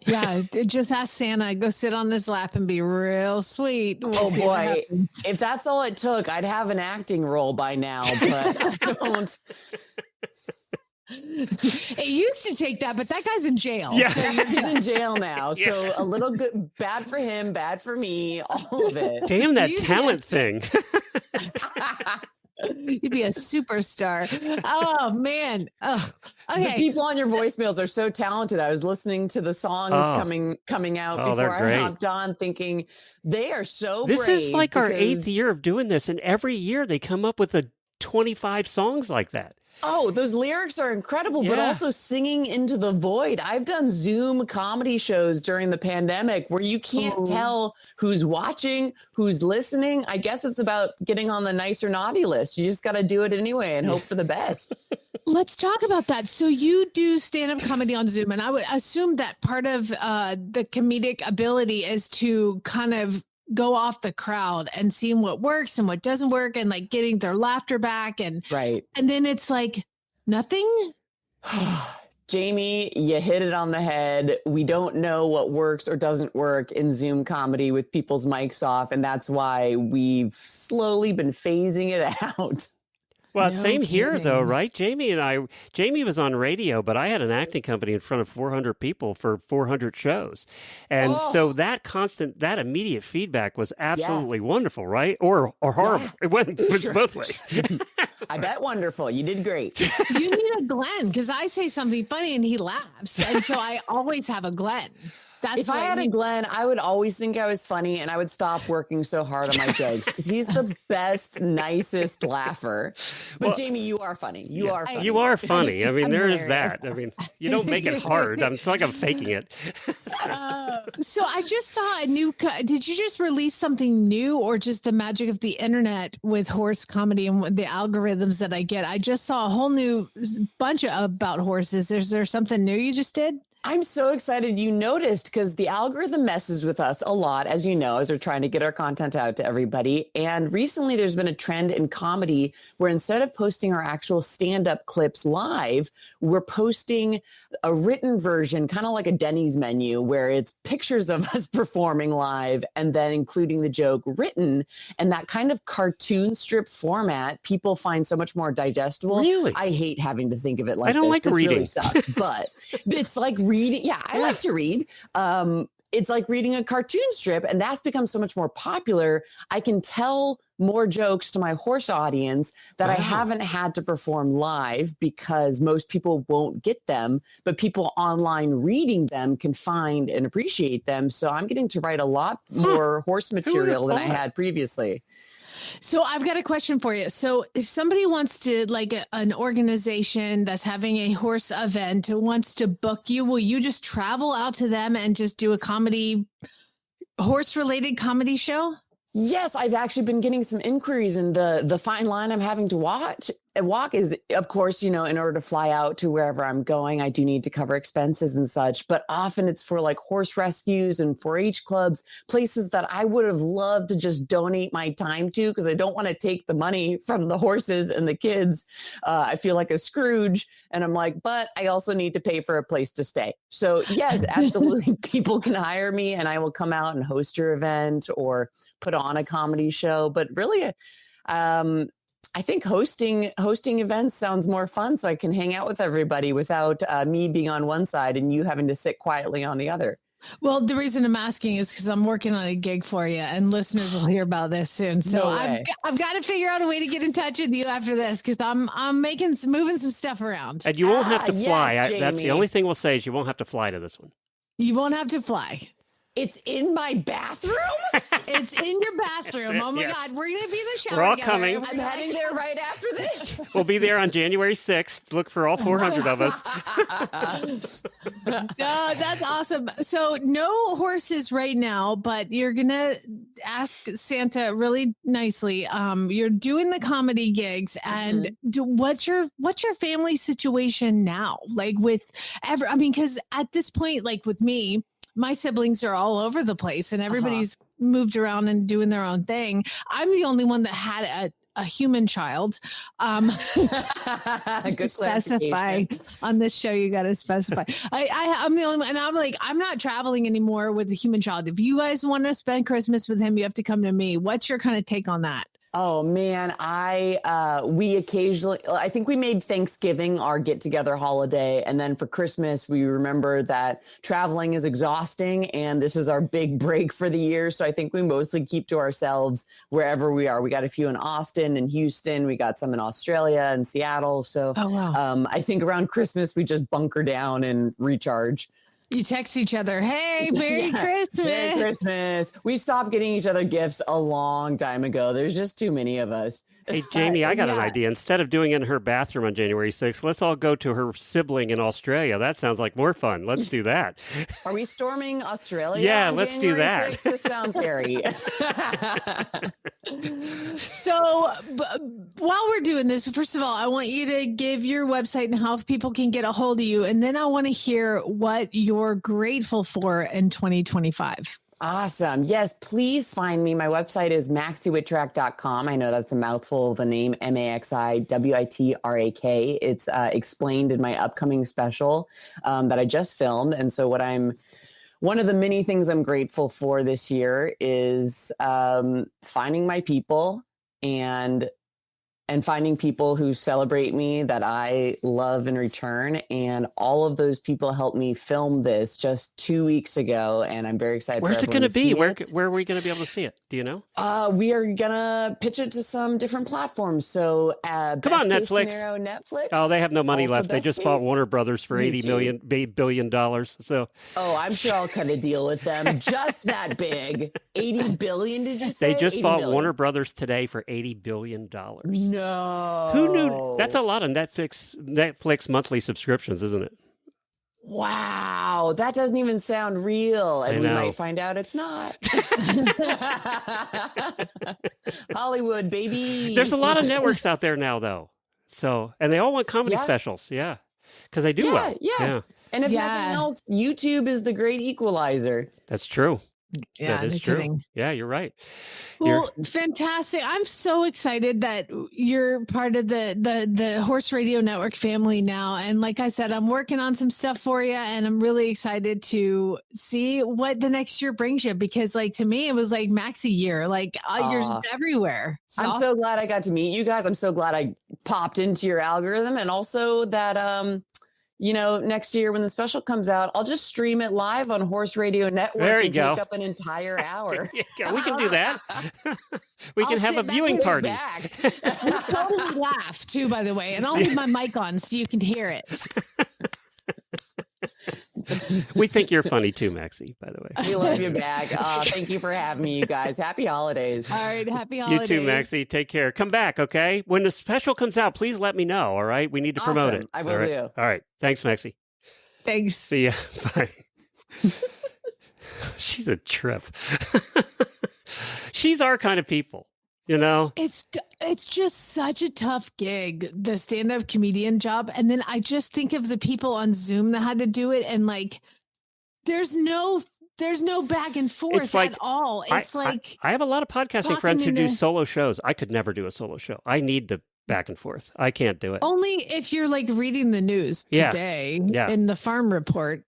Yeah, just ask Santa, go sit on his lap and be real sweet. Oh boy, if that's all it took, I'd have an acting role by now, but I don't. It used to take that, but that guy's in jail. Yeah. So he's in jail now. Yeah. So a little good, bad for him, bad for me, all of it. Damn that talent thing. You'd be a superstar. Oh man. Oh, okay. The people on your voicemails are so talented. I was listening to the songs coming out before I hopped on, thinking they are so This brave. is like our 8th year of doing this, and every year they come up with 25 songs like that. Oh, those lyrics are incredible, but also singing into the void. I've done Zoom comedy shows during the pandemic where you can't tell who's watching, who's listening. I guess it's about getting on the nice or naughty list. You just got to do it anyway and hope for the best. Let's talk about that. So you do stand-up comedy on Zoom, and I would assume that part of the comedic ability is to kind of go off the crowd and seeing what works and what doesn't work, and like getting their laughter back, and then it's like nothing. Jamie, you hit it on the head. We don't know what works or doesn't work in Zoom comedy with people's mics off, and that's why we've slowly been phasing it out. Well, same here, though, right? Jamie was on radio, but I had an acting company in front of 400 people for 400 shows. And so that immediate feedback was absolutely wonderful, right? Or horrible. It went both ways. I bet wonderful. You did great. You need a Glenn, because I say something funny and he laughs. And so I always have a Glenn. If I had a Glenn, I would always think I was funny, and I would stop working so hard on my jokes, because he's the best, nicest laugher. But Jamie, you are funny. You are funny. You are funny. I mean, there is that. I mean, you don't make it hard. It's like I'm faking it. So I just saw a new. Did you just release something new, or just the magic of the internet with horse comedy and the algorithms that I get? I just saw a whole new bunch about horses. Is there something new you just did? I'm so excited you noticed because the algorithm messes with us a lot, as you know, as we're trying to get our content out to everybody. And recently there's been a trend in comedy where instead of posting our actual stand-up clips live, we're posting a written version, kind of like a Denny's menu, where it's pictures of us performing live and then including the joke written. And that kind of cartoon strip format, people find so much more digestible. Really? I hate having to think of it like I don't this. like This reading. really sucks, but it's like reading. Yeah, I like to read. It's like reading a cartoon strip, and that's become so much more popular. I can tell more jokes to my horse audience that I haven't had to perform live because most people won't get them, but people online reading them can find and appreciate them. So I'm getting to write a lot more horse material than I had previously. So I've got a question for you. So if somebody wants to, like an organization that's having a horse event wants to book you, will you just travel out to them and just do a horse related comedy show? Yes, I've actually been getting some inquiries, and the fine line I'm having to walk is, of course, in order to fly out to wherever I'm going, I do need to cover expenses and such, but often it's for like horse rescues and 4-H clubs, places that I would have loved to just donate my time to because I don't want to take the money from the horses and the kids. I feel like a Scrooge, and I'm like, but I also need to pay for a place to stay. So yes, absolutely, people can hire me and I will come out and host your event or put on a comedy show. But really, I think hosting events sounds more fun, so I can hang out with everybody without me being on one side and you having to sit quietly on the other. Well, the reason I'm asking is because I'm working on a gig for you, and listeners will hear about this soon. So I've got to figure out a way to get in touch with you after this because I'm moving some stuff around. And you won't have to fly. Yes, That's the only thing we'll say is you won't have to fly to this one. You won't have to fly. It's in my bathroom? It's in your bathroom. Oh, my God. We're going to be in the shower. We're all together. coming. I'm heading there right after this. We'll be there on January 6th. Look for all 400 of us. That's awesome. So no horses right now, but you're going to ask Santa really nicely. You're doing the comedy gigs, and what's your family situation now? Like because at this point, like with me, my siblings are all over the place and everybody's moved around and doing their own thing. I'm the only one that had a human child. Good specify on this show. You got to specify. I'm the only one, and I'm like, I'm not traveling anymore with the human child. If you guys want to spend Christmas with him, you have to come to me. What's your kind of take on that? Oh man, we occasionally, I think we made Thanksgiving our get together holiday. And then for Christmas, we remember that traveling is exhausting and this is our big break for the year. So I think we mostly keep to ourselves wherever we are. We got a few in Austin and Houston. We got some in Australia and Seattle. So I think around Christmas, we just bunker down and recharge. You text each other, hey, Merry Christmas. Merry Christmas. We stopped getting each other gifts a long time ago. There's just too many of us. Hey, Jamie, I got an idea. Instead of doing it in her bathroom on January 6th, let's all go to her sibling in Australia. That sounds like more fun. Let's do that. Are we storming Australia? Yeah, on let's January do that. 6th? This sounds scary. So while we're doing this, first of all, I want you to give your website and how people can get a hold of you. And then I want to hear what you're grateful for in 2025. Awesome. Yes, please find me. My website is maxiwitrak.com. I know that's a mouthful of a name, MaxiWitrak. It's explained in my upcoming special that I just filmed. And so one of the many things I'm grateful for this year is finding my people and finding people who celebrate me that I love in return. And all of those people helped me film this just 2 weeks ago. And I'm very excited. Where's it going to be? Where are we going to be able to see it? Do you know? We are going to pitch it to some different platforms. So come on, Netflix. Netflix. Oh, they have no money left. They just bought Warner Brothers for $80 billion. So. Oh, I'm sure I'll cut a deal with them. Just that big. 80 billion, did you say? They just bought Warner Brothers today for $80 billion. No. Who knew? That's a lot of Netflix monthly subscriptions, isn't it? Wow, that doesn't even sound real. And we might find out it's not. Hollywood, baby. There's a lot of networks out there now, though. So, and they all want comedy specials. Yeah. Because they do well. Yeah. And if nothing else, YouTube is the great equalizer. That's true. Yeah, that is no true. kidding. Yeah, you're right. Well, fantastic. I'm so excited that you're part of the Horse Radio Network family now. And like I said, I'm working on some stuff for you, and I'm really excited to see what the next year brings you, because like to me, it was like Maxi year, like you're just everywhere. So I'm so glad I got to meet you guys. I'm so glad I popped into your algorithm, and also that, next year when the special comes out, I'll just stream it live on Horse Radio Network and take up an entire hour. We can do that. We can have a viewing party. We'll totally laugh too, by the way, and I'll leave my mic on so you can hear it. We think you're funny too, Maxi, by the way. We love you back. Thank you for having me, you guys. Happy holidays. All right. Happy holidays. You too, Maxi. Take care. Come back, okay? When the special comes out, please let me know, all right? We need to promote it. I will do. All right. Thanks, Maxi. Thanks. See ya. Bye. She's a trip. She's our kind of people. It's just such a tough gig, the stand-up comedian job. And then I just think of the people on Zoom that had to do it, and like there's no back and forth at all. It's I have a lot of podcasting friends who do solo shows. I could never do a solo show. I need the back and forth. I can't do it. Only if you're like reading the news today in the farm report.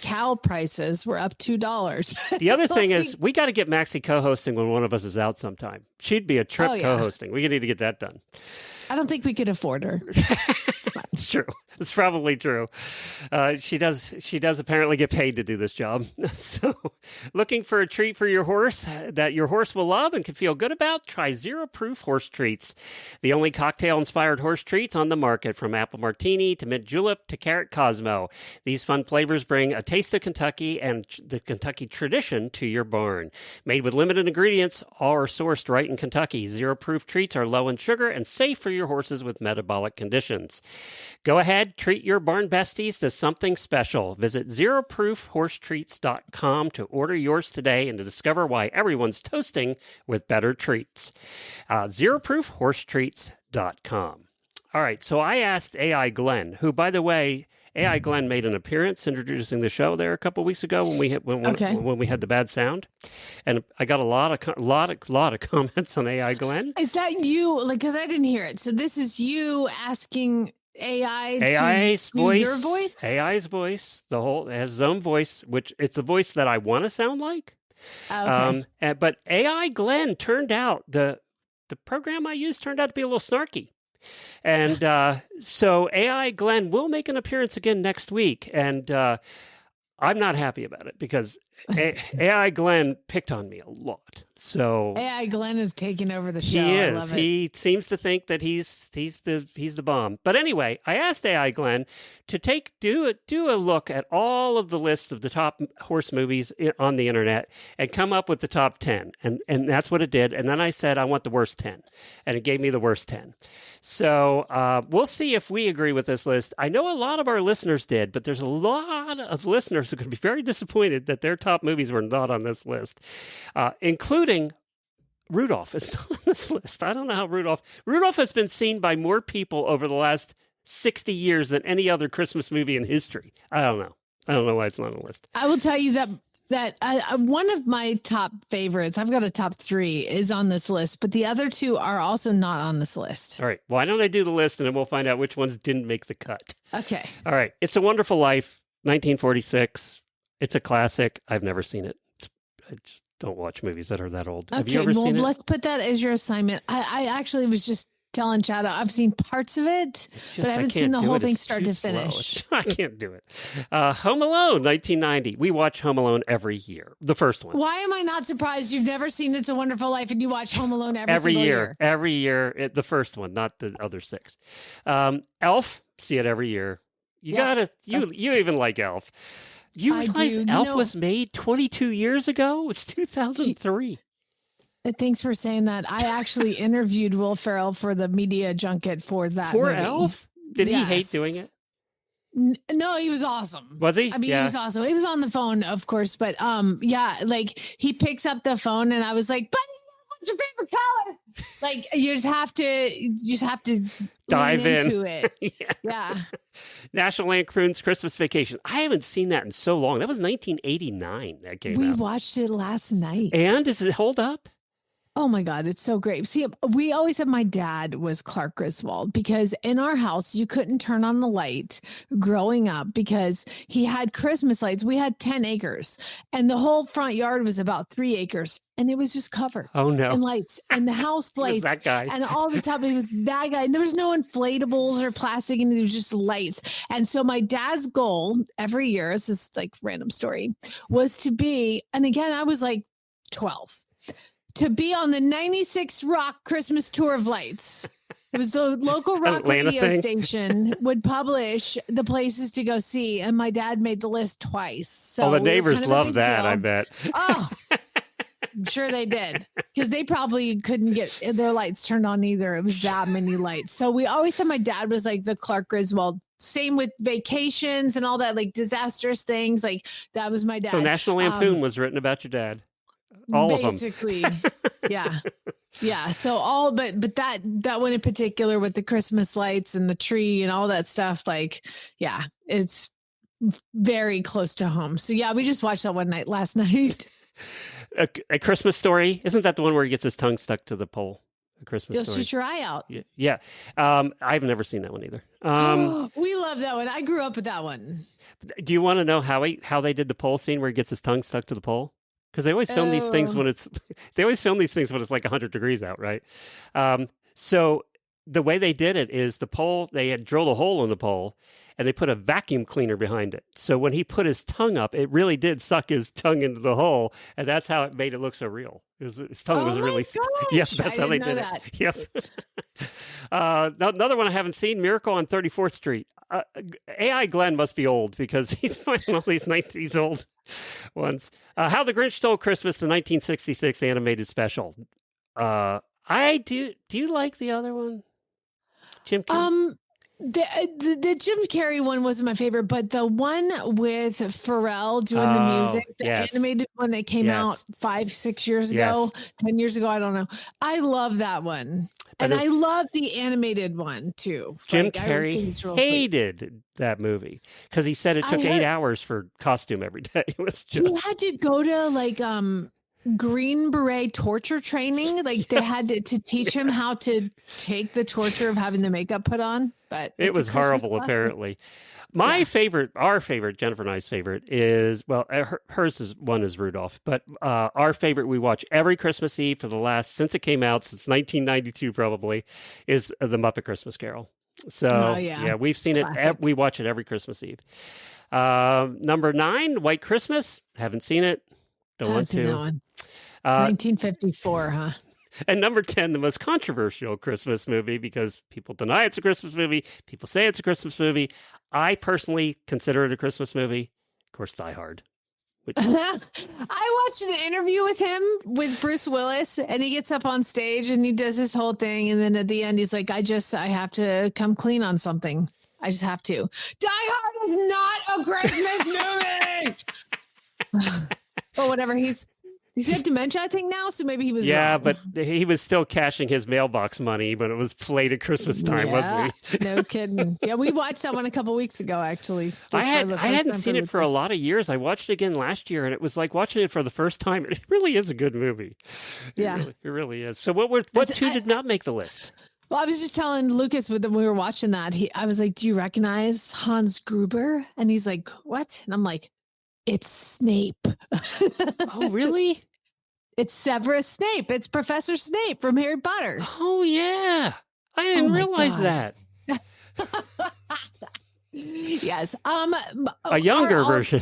Cow prices were up $2. The other thing is we got to get Maxi co-hosting when one of us is out sometime. She'd be a trip co-hosting. We need to get that done. I don't think we could afford her. It's true. It's probably true. She does apparently get paid to do this job. So looking for a treat for your horse that your horse will love and can feel good about? Try Zero Proof Horse Treats. The only cocktail-inspired horse treats on the market, from apple martini to mint julep to carrot Cosmo. These fun flavors bring a taste of Kentucky and the Kentucky tradition to your barn. Made with limited ingredients, all are sourced right in Kentucky. Zero Proof treats are low in sugar and safe for your horses with metabolic conditions. Go ahead, treat your barn besties to something special. Visit zeroproofhorsetreats.com to order yours today and to discover why everyone's toasting with better treats. Zeroproofhorsetreats.com. All right, so I asked AI Glenn, who, by the way, AI Glenn made an appearance introducing the show there a couple of weeks ago when we had the bad sound, and I got a lot of comments on AI Glenn. Is that you? Like, because I didn't hear it. So this is you asking AI's voice, your voice, AI's voice. It has its own voice, which it's a voice that I want to sound like. Okay. But AI Glenn turned out the program I used turned out to be a little snarky. And so AI Glenn will make an appearance again next week. And I'm not happy about it because AI Glenn picked on me a lot. So AI Glenn is taking over the show. He is. I love it. He seems to think that he's the bomb. But anyway, I asked AI Glenn to do a look at all of the lists of the top horse movies on the internet and come up with the top 10. And that's what it did. And then I said, I want the worst 10. And it gave me the worst 10. So we'll see if we agree with this list. I know a lot of our listeners did, but there's a lot of listeners who could be very disappointed that their top movies were not on this list, including Rudolph is not on this list. I don't know how Rudolph has been seen by more people over the last 60 years than any other Christmas movie in history. I don't know why it's not on the list. I will tell you that one of my top favorites, I've got a top 3, is on this list, but the other 2 are also not on this list. All right. Why don't I do the list and then we'll find out which ones didn't make the cut. Okay. All right. It's a Wonderful Life, 1946. It's a classic. I've never seen it. I just don't watch movies that are that old. Okay, Have you ever seen it? Let's put that as your assignment. I actually was just telling Chad, I've seen parts of it, but I haven't seen the whole thing start to finish. I can't do it. Home Alone, 1990. We watch Home Alone every year. The first one. Why am I not surprised you've never seen It's a Wonderful Life and you watch Home Alone every single year? Every year. The first one, not the other 6. Elf, see it every year. You even like Elf. You realize Elf was made 22 years ago? It's 2003. Thanks for saying that. I actually interviewed Will Ferrell for the media junket for that movie. Elf? Did he hate doing it? No, he was awesome. Was he? I mean, he was awesome. He was on the phone, of course, but like he picks up the phone and I was like, buddy, what's your favorite color? Like you just have to Dive lean in. into it. Yeah. National Lampoon's Christmas Vacation. I haven't seen that in so long. That was 1989 that came We out. watched it last night. And does it hold up? Oh my God, it's so great. See, we always said my dad was Clark Griswold because in our house, you couldn't turn on the light growing up because he had Christmas lights. We had 10 acres and the whole front yard was about 3 acres and it was just covered in lights and the house lights. that guy. And all the time, it was that guy. And there was no inflatables or plastic and it was just lights. And so my dad's goal every year, this is like random story, was to be, and again, I was like 12. To be on the 96 Rock Christmas Tour of Lights. It was the local rock Atlanta radio thing. station would publish the places to go see, and my dad made the list twice. So the we were neighbors kind of a love big that, deal. I bet. Oh, I'm sure they did because they probably couldn't get their lights turned on either. It was that many lights. So we always said my dad was like the Clark Griswold. Same with vacations and all that, like disastrous things. Like that was my dad. So National Lampoon was written about your dad. All of them. Basically. Yeah. Yeah. So but that one in particular with the Christmas lights and the tree and all that stuff, like, yeah, it's very close to home. So yeah, we just watched that one night last night. A Christmas Story. Isn't that the one where he gets his tongue stuck to the pole? A Christmas You'll Story. shoot your eye out. Yeah. I've never seen that one either. We love that one. I grew up with that one. Do you want to know how they did the pole scene where he gets his tongue stuck to the pole? Because they always film these things when it's like 100 degrees out, right? So the way they did it is the pole, they had drilled a hole in the pole and they put a vacuum cleaner behind it. So when he put his tongue up, it really did suck his tongue into the hole. And that's how it made it look so real. His tongue was really, yeah, that's how they did it. Yep. Another one I haven't seen, Miracle on 34th Street. AI Glenn must be old because he's finding all these 90s old ones. How the Grinch Stole Christmas, the 1966 animated special. Do you like the other one? Jim Carrey? The Jim Carrey one wasn't my favorite, but the one with Pharrell doing the music, the animated one that came out 5-6 years ago, 10 years ago, I don't know. I love that one. And I love the animated one too. Jim Carrey hated that movie because he said it took 8 hours for costume every day. It was just... He had to go to like Green Beret torture training. Like they had to teach him how to take the torture of having the makeup put on. But it was horrible, apparently. My favorite, our favorite, Jennifer and I's favorite is, well, hers is Rudolph, but our favorite we watch every Christmas Eve since it came out, since 1992 probably, is The Muppet Christmas Carol. So, we've seen it. We watch it every Christmas Eve. Number 9, White Christmas. Haven't seen it. Don't want to. That one. 1954, huh? And number 10, the most controversial Christmas movie, because people deny it's a Christmas movie. People say it's a Christmas movie. I personally consider it a Christmas movie. Of course, Die Hard. I watched an interview with him with Bruce Willis, and he gets up on stage and he does his whole thing. And then at the end, he's like, I have to come clean on something. I just have to. Die Hard is not a Christmas movie. Or whatever. He's got dementia, I think, now, so maybe he was wrong. But he was still cashing his mailbox money when it was played at Christmas time, wasn't he? No kidding. Yeah, we watched that one a couple weeks ago, actually. I hadn't seen it for a lot of years. I watched it again last year, and it was like watching it for the first time. It really is a good movie. Yeah. It really is. So what two did not make the list? Well, I was just telling Lucas when we were watching that, I was like, do you recognize Hans Gruber? And he's like, what? And I'm like, it's Snape. Oh, really? It's Severus Snape. It's Professor Snape from Harry Potter. Oh, yeah. I didn't realize that. Yes. A younger version.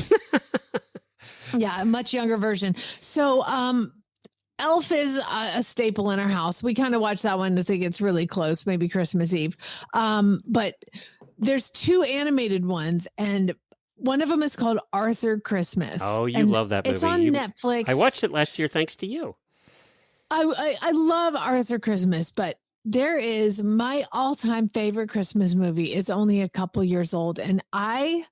Yeah, a much younger version. So Elf is a staple in our house. We kind of watch that one as it gets really close, maybe Christmas Eve. But there's 2 animated ones, and one of them is called Arthur Christmas. Oh, you love that movie. It's on Netflix. I watched it last year thanks to you. I love Arthur Christmas, but there is my all-time favorite Christmas movie is only a couple years old, and I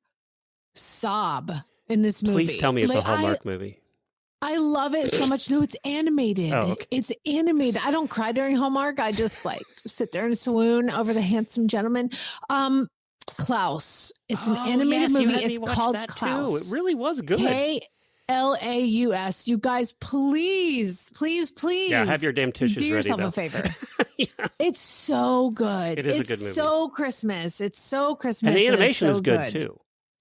sob in this movie. Please tell me it's a Hallmark movie. I love it so much. No, it's animated. Oh, okay. It's animated. I don't cry during Hallmark. I just like sit there and swoon over the handsome gentleman. Klaus. It's an animated movie. It's called Klaus. Too. It really was good. Klaus. You guys, please. Yeah, have your damn tissues do ready. yourself a favor. Yeah. It's so good. It is a good movie. It's so Christmas. It's so Christmas. And the animation is good too.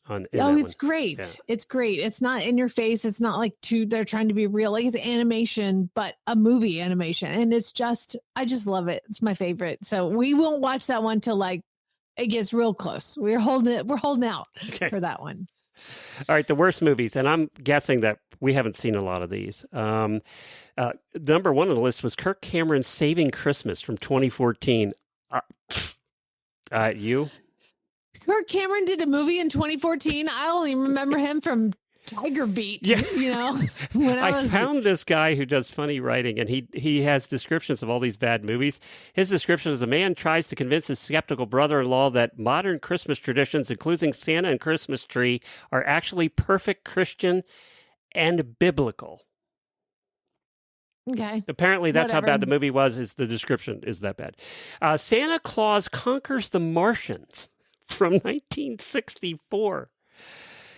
It's great. Yeah. It's great. It's not in your face. It's not like they're trying to be real. Like it's animation, but a movie animation. And I just love it. It's my favorite. So we won't watch that one till like it gets real close. We're holding out for that one. All right, the worst movies, and I'm guessing that we haven't seen a lot of these. Number one on the list was Kirk Cameron's Saving Christmas from 2014. You? Kirk Cameron did a movie in 2014. I only remember him from Tiger Beat. Yeah. When I found this guy who does funny writing, and he has descriptions of all these bad movies. His description is: a man tries to convince his skeptical brother-in-law that modern Christmas traditions, including Santa and Christmas tree, are actually perfect Christian and biblical. Okay. Apparently, that's how bad the movie was. Is the description is that bad? Santa Claus Conquers the Martians from 1964.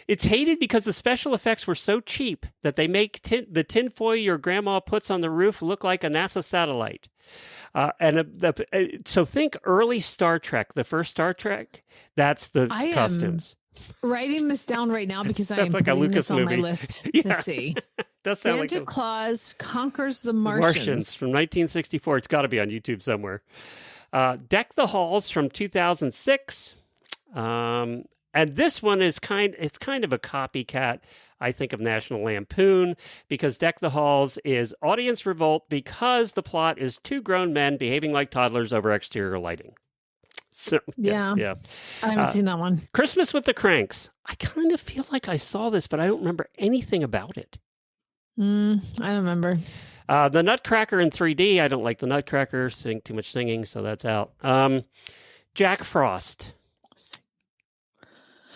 It's hated because the special effects were so cheap that they make the tinfoil your grandma puts on the roof look like a NASA satellite. So think early Star Trek, the first Star Trek. That's the costumes. Writing this down right now because I am like putting a Lucas this on movie. my list to see. Does sound Santa Claus Conquers the Martians. From 1964. It's got to be on YouTube somewhere. Deck the Halls from 2006. And this one is kind of a copycat, I think, of National Lampoon, because Deck the Halls is audience revolt because the plot is two grown men behaving like toddlers over exterior lighting. So, yeah. I haven't seen that one. Christmas with the Cranks. I kind of feel like I saw this, but I don't remember anything about it. I don't remember. The Nutcracker in 3D. I don't like the Nutcracker. Too much singing, so that's out. Jack Frost.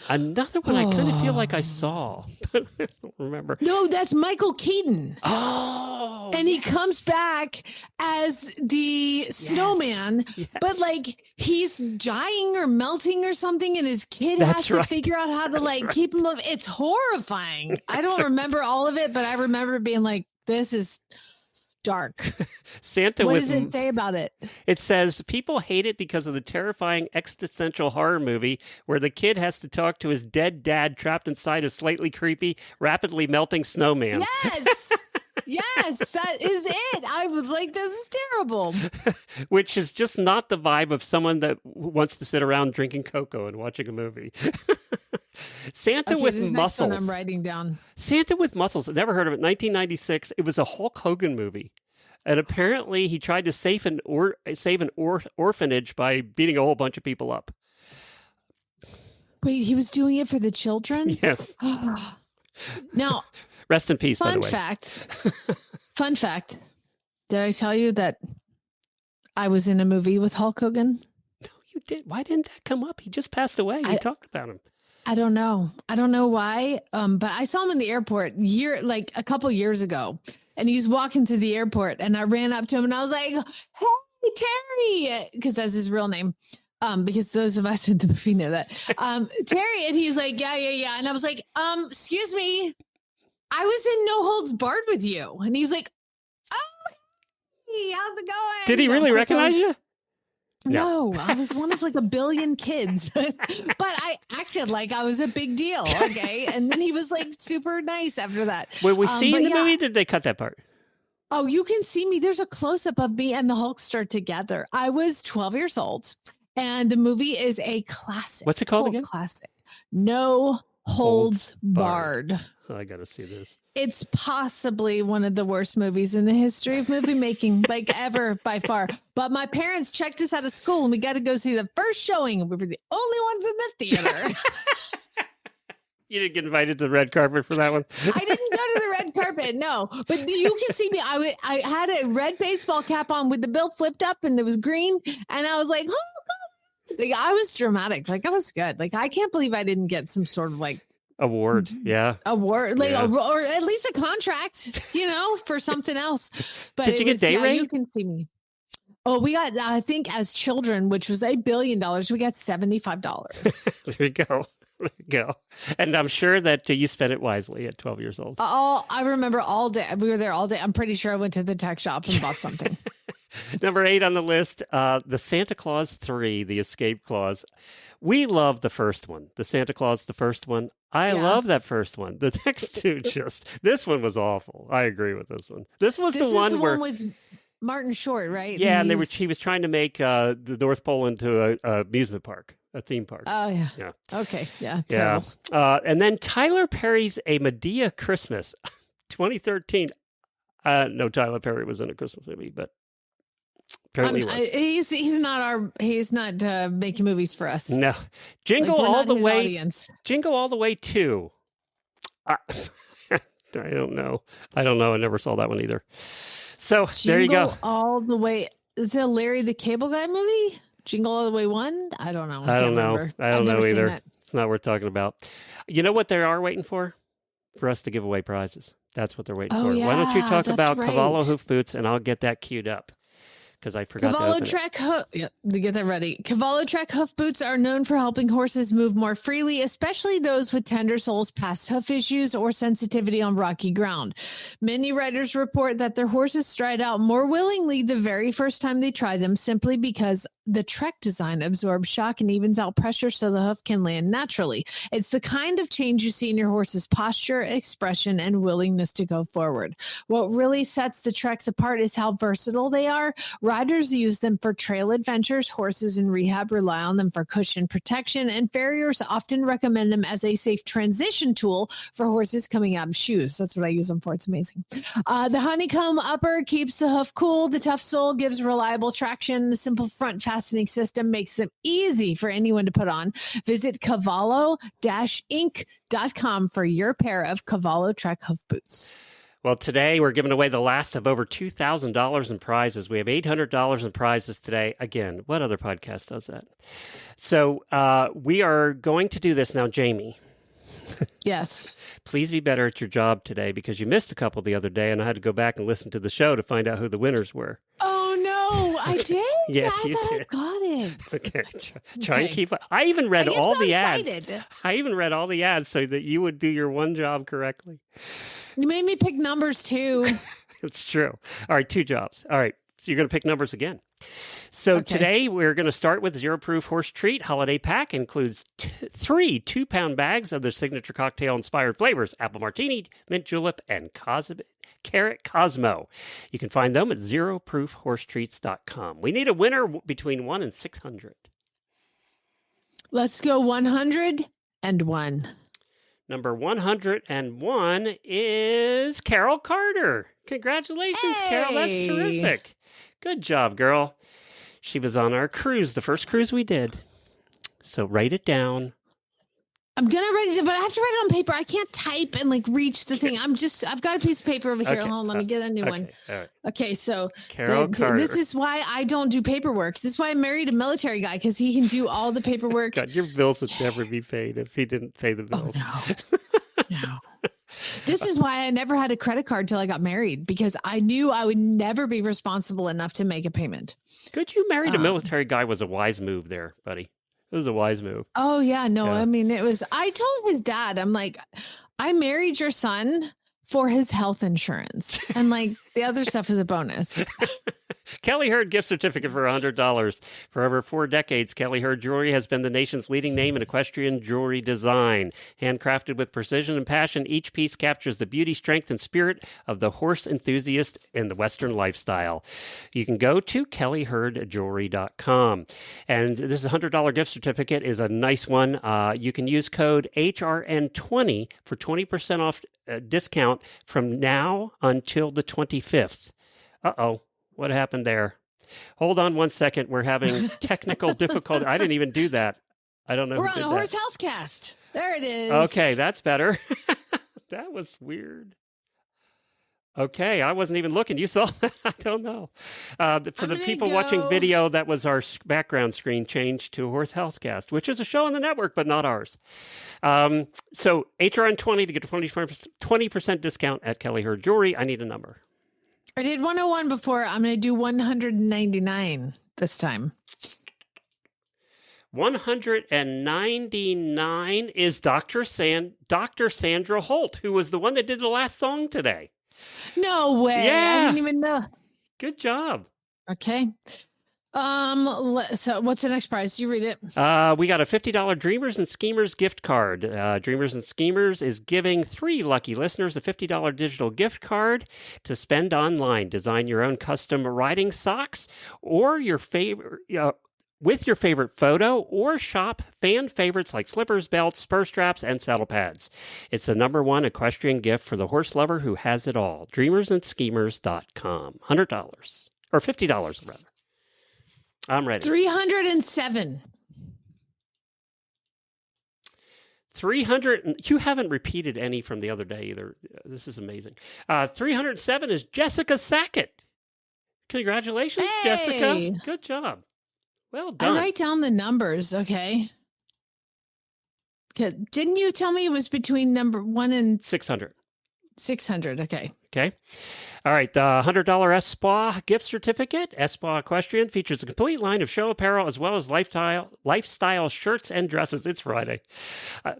Another one I kind of feel like I saw, but I don't remember. No, that's Michael Keaton. Oh, and he comes back as the snowman, but like he's dying or melting or something, and his kid has to figure out how to keep him up. It's horrifying. I don't remember all of it, but I remember being like, this is dark. Santa what does it say about it? It says people hate it because of the terrifying existential horror movie where the kid has to talk to his dead dad trapped inside a slightly creepy, rapidly melting snowman. Yes. Yes, that is it. I was like, this is terrible. Which is just not the vibe of someone that wants to sit around drinking cocoa and watching a movie. Santa with this muscles. Next one I'm writing down. Santa with muscles. I never heard of it. 1996. It was a Hulk Hogan movie. And apparently he tried to save an orphanage by beating a whole bunch of people up. Wait, he was doing it for the children? Yes. Now, rest in peace, by the way. Fun fact. Did I tell you that I was in a movie with Hulk Hogan? No, you did. Why didn't that come up? He just passed away. You talked about him. I don't know. I don't know why. But I saw him in the airport a couple years ago, and he was walking through the airport, and I ran up to him and I was like, "Hey, Terry," because that's his real name. Because those of us in the movie know that. Terry, and he's like, yeah. And I was like, excuse me, I was in No Holds Barred with you. And he's like, oh, hey, how's it going? Did he really recognize you? No, I was one of like a billion kids, but I acted like I was a big deal. Okay. And then he was like super nice after that. Were we seeing the movie? Did they cut that part? Oh, you can see me. There's a close up of me and the Hulkster together. I was 12 years old. And the movie is a classic. What's it called again? Classic. No Holds Barred. Oh, I got to see this. It's possibly one of the worst movies in the history of movie making, like ever by far. But my parents checked us out of school and we got to go see the first showing. We were the only ones in the theater. You didn't get invited to the red carpet for that one? I didn't go to the red carpet, no. But you can see me. I had a red baseball cap on with the bill flipped up and it was green. And I was like, oh, God. Like, I was dramatic. Like, I was good. Like, I can't believe I didn't get some sort of like Award, yeah. Award, like, Yeah. or at least a contract, for something else. But Did you get day rate? You can see me. Oh, we got, I think as children, which was $1 billion, we got $75. There you go. There you go. And I'm sure that you spent it wisely at 12 years old. I remember all day. We were there all day. I'm pretty sure I went to the tech shop and bought something. Number 8 on the list, the Santa Claus 3, the Escape Clause. We love the first one. The Santa Claus, the first one. I love that first one. The next two this one was awful. I agree with this one. This was the one where with Martin Short, right? Yeah, and he was trying to make the North Pole into a amusement park, a theme park. Oh, yeah. Yeah. Okay. Yeah. Terrible. Yeah. And then Tyler Perry's A Medea Christmas, 2013. No, Tyler Perry was in a Christmas movie, but apparently he was. He's not making movies for us. No. Jingle Like, All the Way. Audience. Jingle All the Way 2. I don't know. I never saw that one either. So there you go. All the way. Is it a Larry the Cable Guy movie? Jingle All the Way 1? I don't know. I don't know. Remember. I don't know either. That. It's not worth talking about. You know what they are waiting for? For us to give away prizes. That's what they're waiting for. Yeah, Why don't you talk about right. Cavallo hoof boots, and I'll get that queued up. Because I forgot Cavallo to open it. get that ready. Cavallo track hoof boots are known for helping horses move more freely, especially those with tender soles past hoof issues or sensitivity on rocky ground. Many riders report that their horses stride out more willingly the very first time they try them, simply because the Trek design absorbs shock and evens out pressure so the hoof can land naturally. It's the kind of change you see in your horse's posture, expression, and willingness to go forward. What really sets the Treks apart is how versatile they are. Riders use them for trail adventures, horses in rehab rely on them for cushion protection, and farriers often recommend them as a safe transition tool for horses coming out of shoes. That's what I use them for. It's amazing. The honeycomb upper keeps the hoof cool. The tough sole gives reliable traction. The simple front fastening system makes them easy for anyone to put on. Visit cavallo-inc.com for your pair of Cavallo Trek hoof boots. Well, today we're giving away the last of over $2,000 in prizes. We have $800 in prizes today. Again, what other podcast does that? So we are going to do this now, Jamie. Yes. Please be better at your job today, because you missed a couple the other day, and I had to go back and listen to the show to find out who the winners were. Oh, no, I did? Yes, you did. I got it. Okay, try and keep up. I even read all the ads. Excited. I even read all the ads so that you would do your one job correctly. You made me pick numbers too. It's true. All right, 2 jobs. All right, so you're going to pick numbers again. So today we're going to start with Zero Proof Horse Treat Holiday Pack. Includes 3 2-pound bags of their signature cocktail-inspired flavors: apple martini, mint julep, and carrot Cosmo. You can find them at zeroproofhorsetreats.com. We need a winner between 1 and 600. Let's go 101. Number 101 is Carol Carter. Congratulations, Carol. That's terrific. Good job, girl. She was on our cruise, the first cruise we did. So write it down. I'm going to write it down, but I have to write it on paper. I can't type and reach the thing. I've got a piece of paper over here. Okay. Hold on, let me get a new one. All right. Okay, so Carol Carter. This is why I don't do paperwork. This is why I married a military guy, because he can do all the paperwork. God, your bills would never be paid if he didn't pay the bills. Oh, no. This is why I never had a credit card till I got married, because I knew I would never be responsible enough to make a payment. Good, you married a military guy. Was a wise move there, buddy. It was a wise move. Oh, yeah. No, I mean, I told his dad, I'm like, I married your son for his health insurance. And like the other stuff is a bonus. Kelly Hurd gift certificate for $100. For over 4 decades, Kelly Hurd Jewelry has been the nation's leading name in equestrian jewelry design. Handcrafted with precision and passion, each piece captures the beauty, strength, and spirit of the horse enthusiast in the Western lifestyle. You can go to kellyhurdjewelry.com. And this $100 gift certificate is a nice one. You can use code HRN20 for 20% off discount from now until the 25th. Uh-oh. What happened there? Hold on 1 second. We're having technical difficulty. I didn't even do that. I don't know. We're who on did a Horse that. Health Cast. There it is. Okay, that's better. That was weird. Okay, I wasn't even looking. You saw that? I don't know. For the people watching video, that was our background screen changed to Horse Healthcast, which is a show on the network, but not ours. So HRN 20 to get a 20% discount at Kelly Her Jewelry. I need a number. I did 101 before. I'm going to do 199 this time. 199 is Dr. Sandra Holt, who was the one that did the last song today. No way. Yeah. I didn't even know. Good job. Okay. So what's the next prize? You read it. We got a $50 Dreamers and Schemers gift card. Dreamers and Schemers is giving 3 lucky listeners a $50 digital gift card to spend online. Design your own custom riding socks or your favorite with your favorite photo, or shop fan favorites like slippers, belts, spur straps, and saddle pads. It's the #1 equestrian gift for the horse lover who has it all. DreamersandSchemers.com. $100 or $50 rather. I'm ready. 307. 300. You haven't repeated any from the other day either. This is amazing. 307 is Jessica Sackett. Congratulations, Hey! Jessica. Good job. Well done. I write down the numbers. Okay. Didn't you tell me it was between number 1 and 600? 600. Okay. Okay. All right. The $100 S-Spa gift certificate. S-Spa Equestrian features a complete line of show apparel as well as lifestyle shirts and dresses. It's Friday.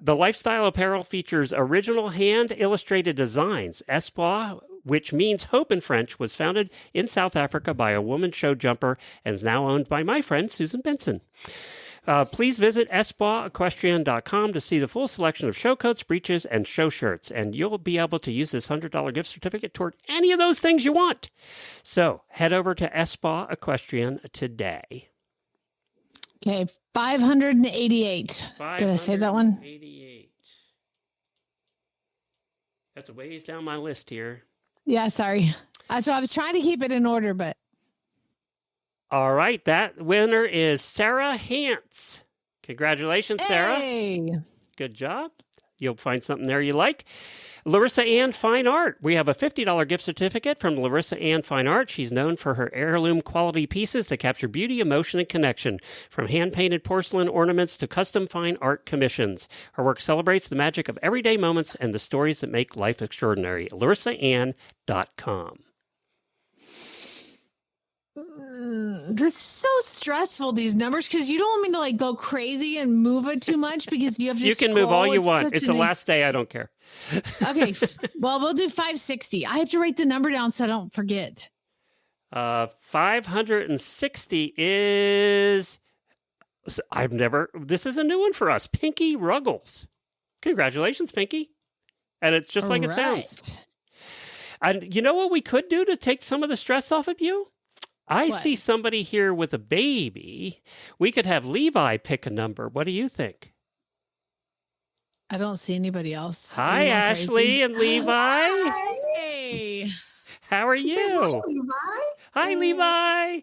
The lifestyle apparel features original hand-illustrated designs. S-Spa, which means hope in French, was founded in South Africa by a woman show jumper and is now owned by my friend Susan Benson. Please visit spaaequestrian.com to see the full selection of show coats, breeches, and show shirts, and you'll be able to use this $100 gift certificate toward any of those things you want. So head over to Spa Equestrian today. Okay. 588. Did I say that one? 588. That's a ways down my list here. Yeah, sorry. So I was trying to keep it in order, but. All right, that winner is Sarah Hance. Congratulations, Sarah. Hey. Good job. You'll find something there you like. Larissa Ann Fine Art. We have a $50 gift certificate from Larissa Ann Fine Art. She's known for her heirloom quality pieces that capture beauty, emotion, and connection, from hand-painted porcelain ornaments to custom fine art commissions. Her work celebrates the magic of everyday moments and the stories that make life extraordinary. LarissaAnn.com. This is so stressful, these numbers, because you don't want me to like go crazy and move it too much because you have to You can move all you It's want. such It's the last day. I don't care. Okay. Well, we'll do 560. I have to write the number down so I don't forget. 560 is... This is a new one for us. Pinky Ruggles. Congratulations, Pinky. And it's just like it sounds. And you know what we could do to take some of the stress off of you? I see somebody here with a baby. We could have Levi pick a number. What do you think? I don't see anybody else. Hi, Ashley and Levi. Hey. How are you? Hi, Levi. Hi, Levi.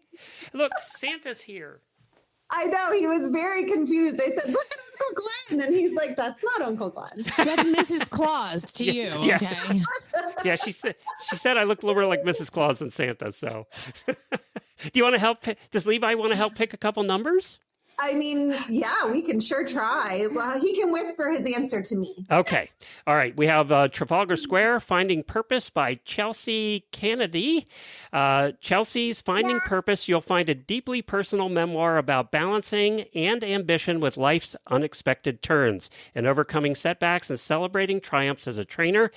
Look, Santa's here. I know, he was very confused. I said, look at Uncle Glenn. And he's like, that's not Uncle Glenn. That's Mrs. Claus to you. Yeah. Okay. Yeah, she said I look more like Mrs. Claus than Santa. So, do you want to help? Does Levi want to help pick a couple numbers? I mean, yeah, we can sure try. Well, he can whisper his answer to me. Okay. All right. We have Trafalgar Square, Finding Purpose by Chelsea Kennedy. Chelsea's Finding Purpose, you'll find a deeply personal memoir about balancing and ambition with life's unexpected turns and overcoming setbacks and celebrating triumphs as a trainer.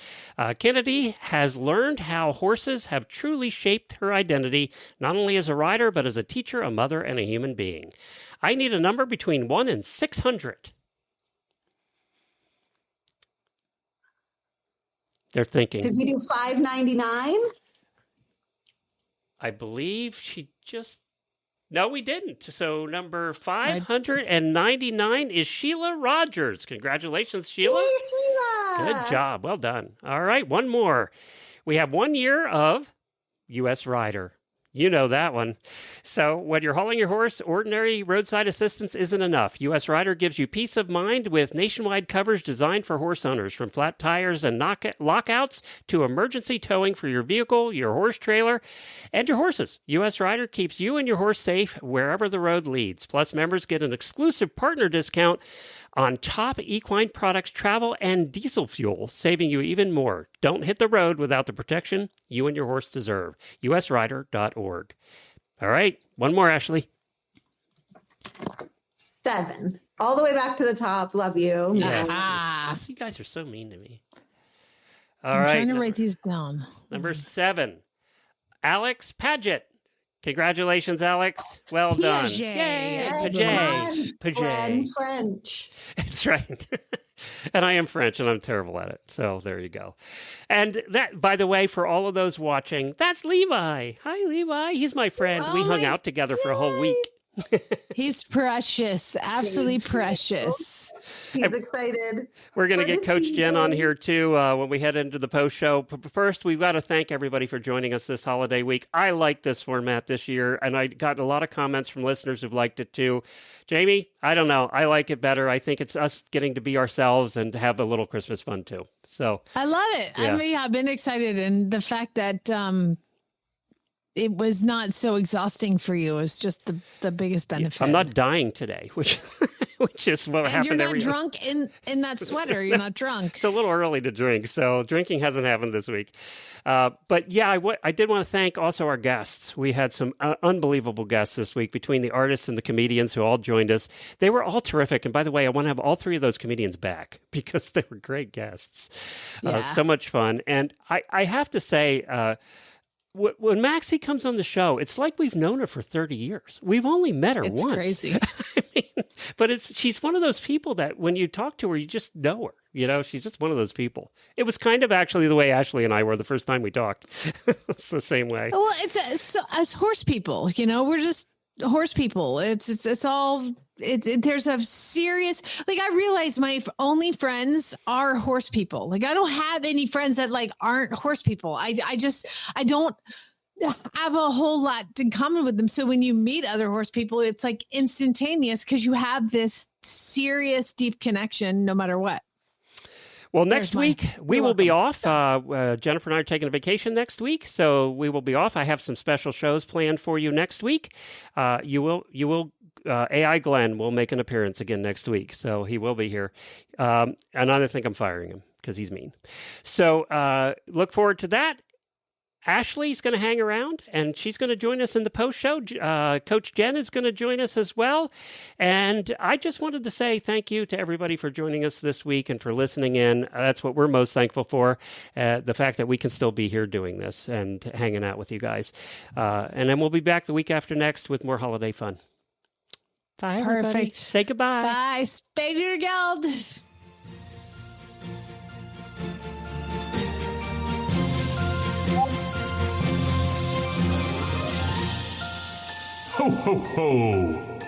Kennedy has learned how horses have truly shaped her identity, not only as a rider, but as a teacher, a mother, and a human being. I need a number between 1 and 600. They're thinking. Did we do 599? I believe she just... No, we didn't. So number 599 is Sheila Rogers. Congratulations, Sheila. Hey, Sheila. Good job. Well done. All right, one more. We have 1 year of U.S. Rider. You know that one. So when you're hauling your horse, ordinary roadside assistance isn't enough. U.S. Rider gives you peace of mind with nationwide coverage designed for horse owners, from flat tires and lockouts to emergency towing for your vehicle, your horse trailer, and your horses. U.S. Rider keeps you and your horse safe wherever the road leads. Plus, members get an exclusive partner discount on top equine products, travel, and diesel fuel, saving you even more. Don't hit the road without the protection you and your horse deserve. usrider.org. All right, one more, Ashley. 7. All the way back to the top. Love you. Yeah. You guys are so mean to me. All I'm right. trying to write these down. Number 7, Alex Paget. Congratulations, Alex. Well done. Yay. Paget. French. That's right. And I am French, and I'm terrible at it. So there you go. And that, by the way, for all of those watching, that's Levi. Hi, Levi. He's my friend. We hung out together for a whole week. He's precious. Absolutely precious. He's excited. We're going to get Coach Jen on here, too, when we head into the post show. But first, we've got to thank everybody for joining us this holiday week. I like this format this year, and I got a lot of comments from listeners who've liked it, too. Jamie, I don't know. I like it better. I think it's us getting to be ourselves and have a little Christmas fun, too. So I love it. Yeah. I mean, I've been excited, and the fact that it was not so exhausting for you is just the biggest benefit. I'm not dying today, which is what happened you're not every drunk in that sweater. You're not drunk. It's a little early to drink, so drinking hasn't happened this week. But yeah, I did want to thank also our guests. We had some unbelievable guests this week between the artists and the comedians who all joined us. They were all terrific. And by the way, I want to have all 3 of those comedians back because they were great guests. So much fun. And I have to say, when Maxi comes on the show, it's like we've known her for 30 years. We've only met her once. It's crazy. I mean, but she's one of those people that when you talk to her, you just know her. You know, she's just one of those people. It was kind of actually the way Ashley and I were the first time we talked. It's the same way. Well, it's as horse people, we're just horse people. It's all. There's a serious, I realize my only friends are horse people. I don't have any friends that aren't horse people. I don't have a whole lot in common with them. So when you meet other horse people, it's instantaneous because you have this serious, deep connection no matter what. Well, next week, we will be off. Jennifer and I are taking a vacation next week, so we will be off. I have some special shows planned for you next week. You will. AI Glenn will make an appearance again next week, so he will be here. And I don't think I'm firing him because he's mean. So look forward to that. Ashley's going to hang around, and she's going to join us in the post show. Coach Jen is going to join us as well. And I just wanted to say thank you to everybody for joining us this week and for listening in. That's what we're most thankful for, the fact that we can still be here doing this and hanging out with you guys. And then we'll be back the week after next with more holiday fun. Bye, everybody. Perfect. Say goodbye. Bye. Spade your geld. Ho, ho, ho!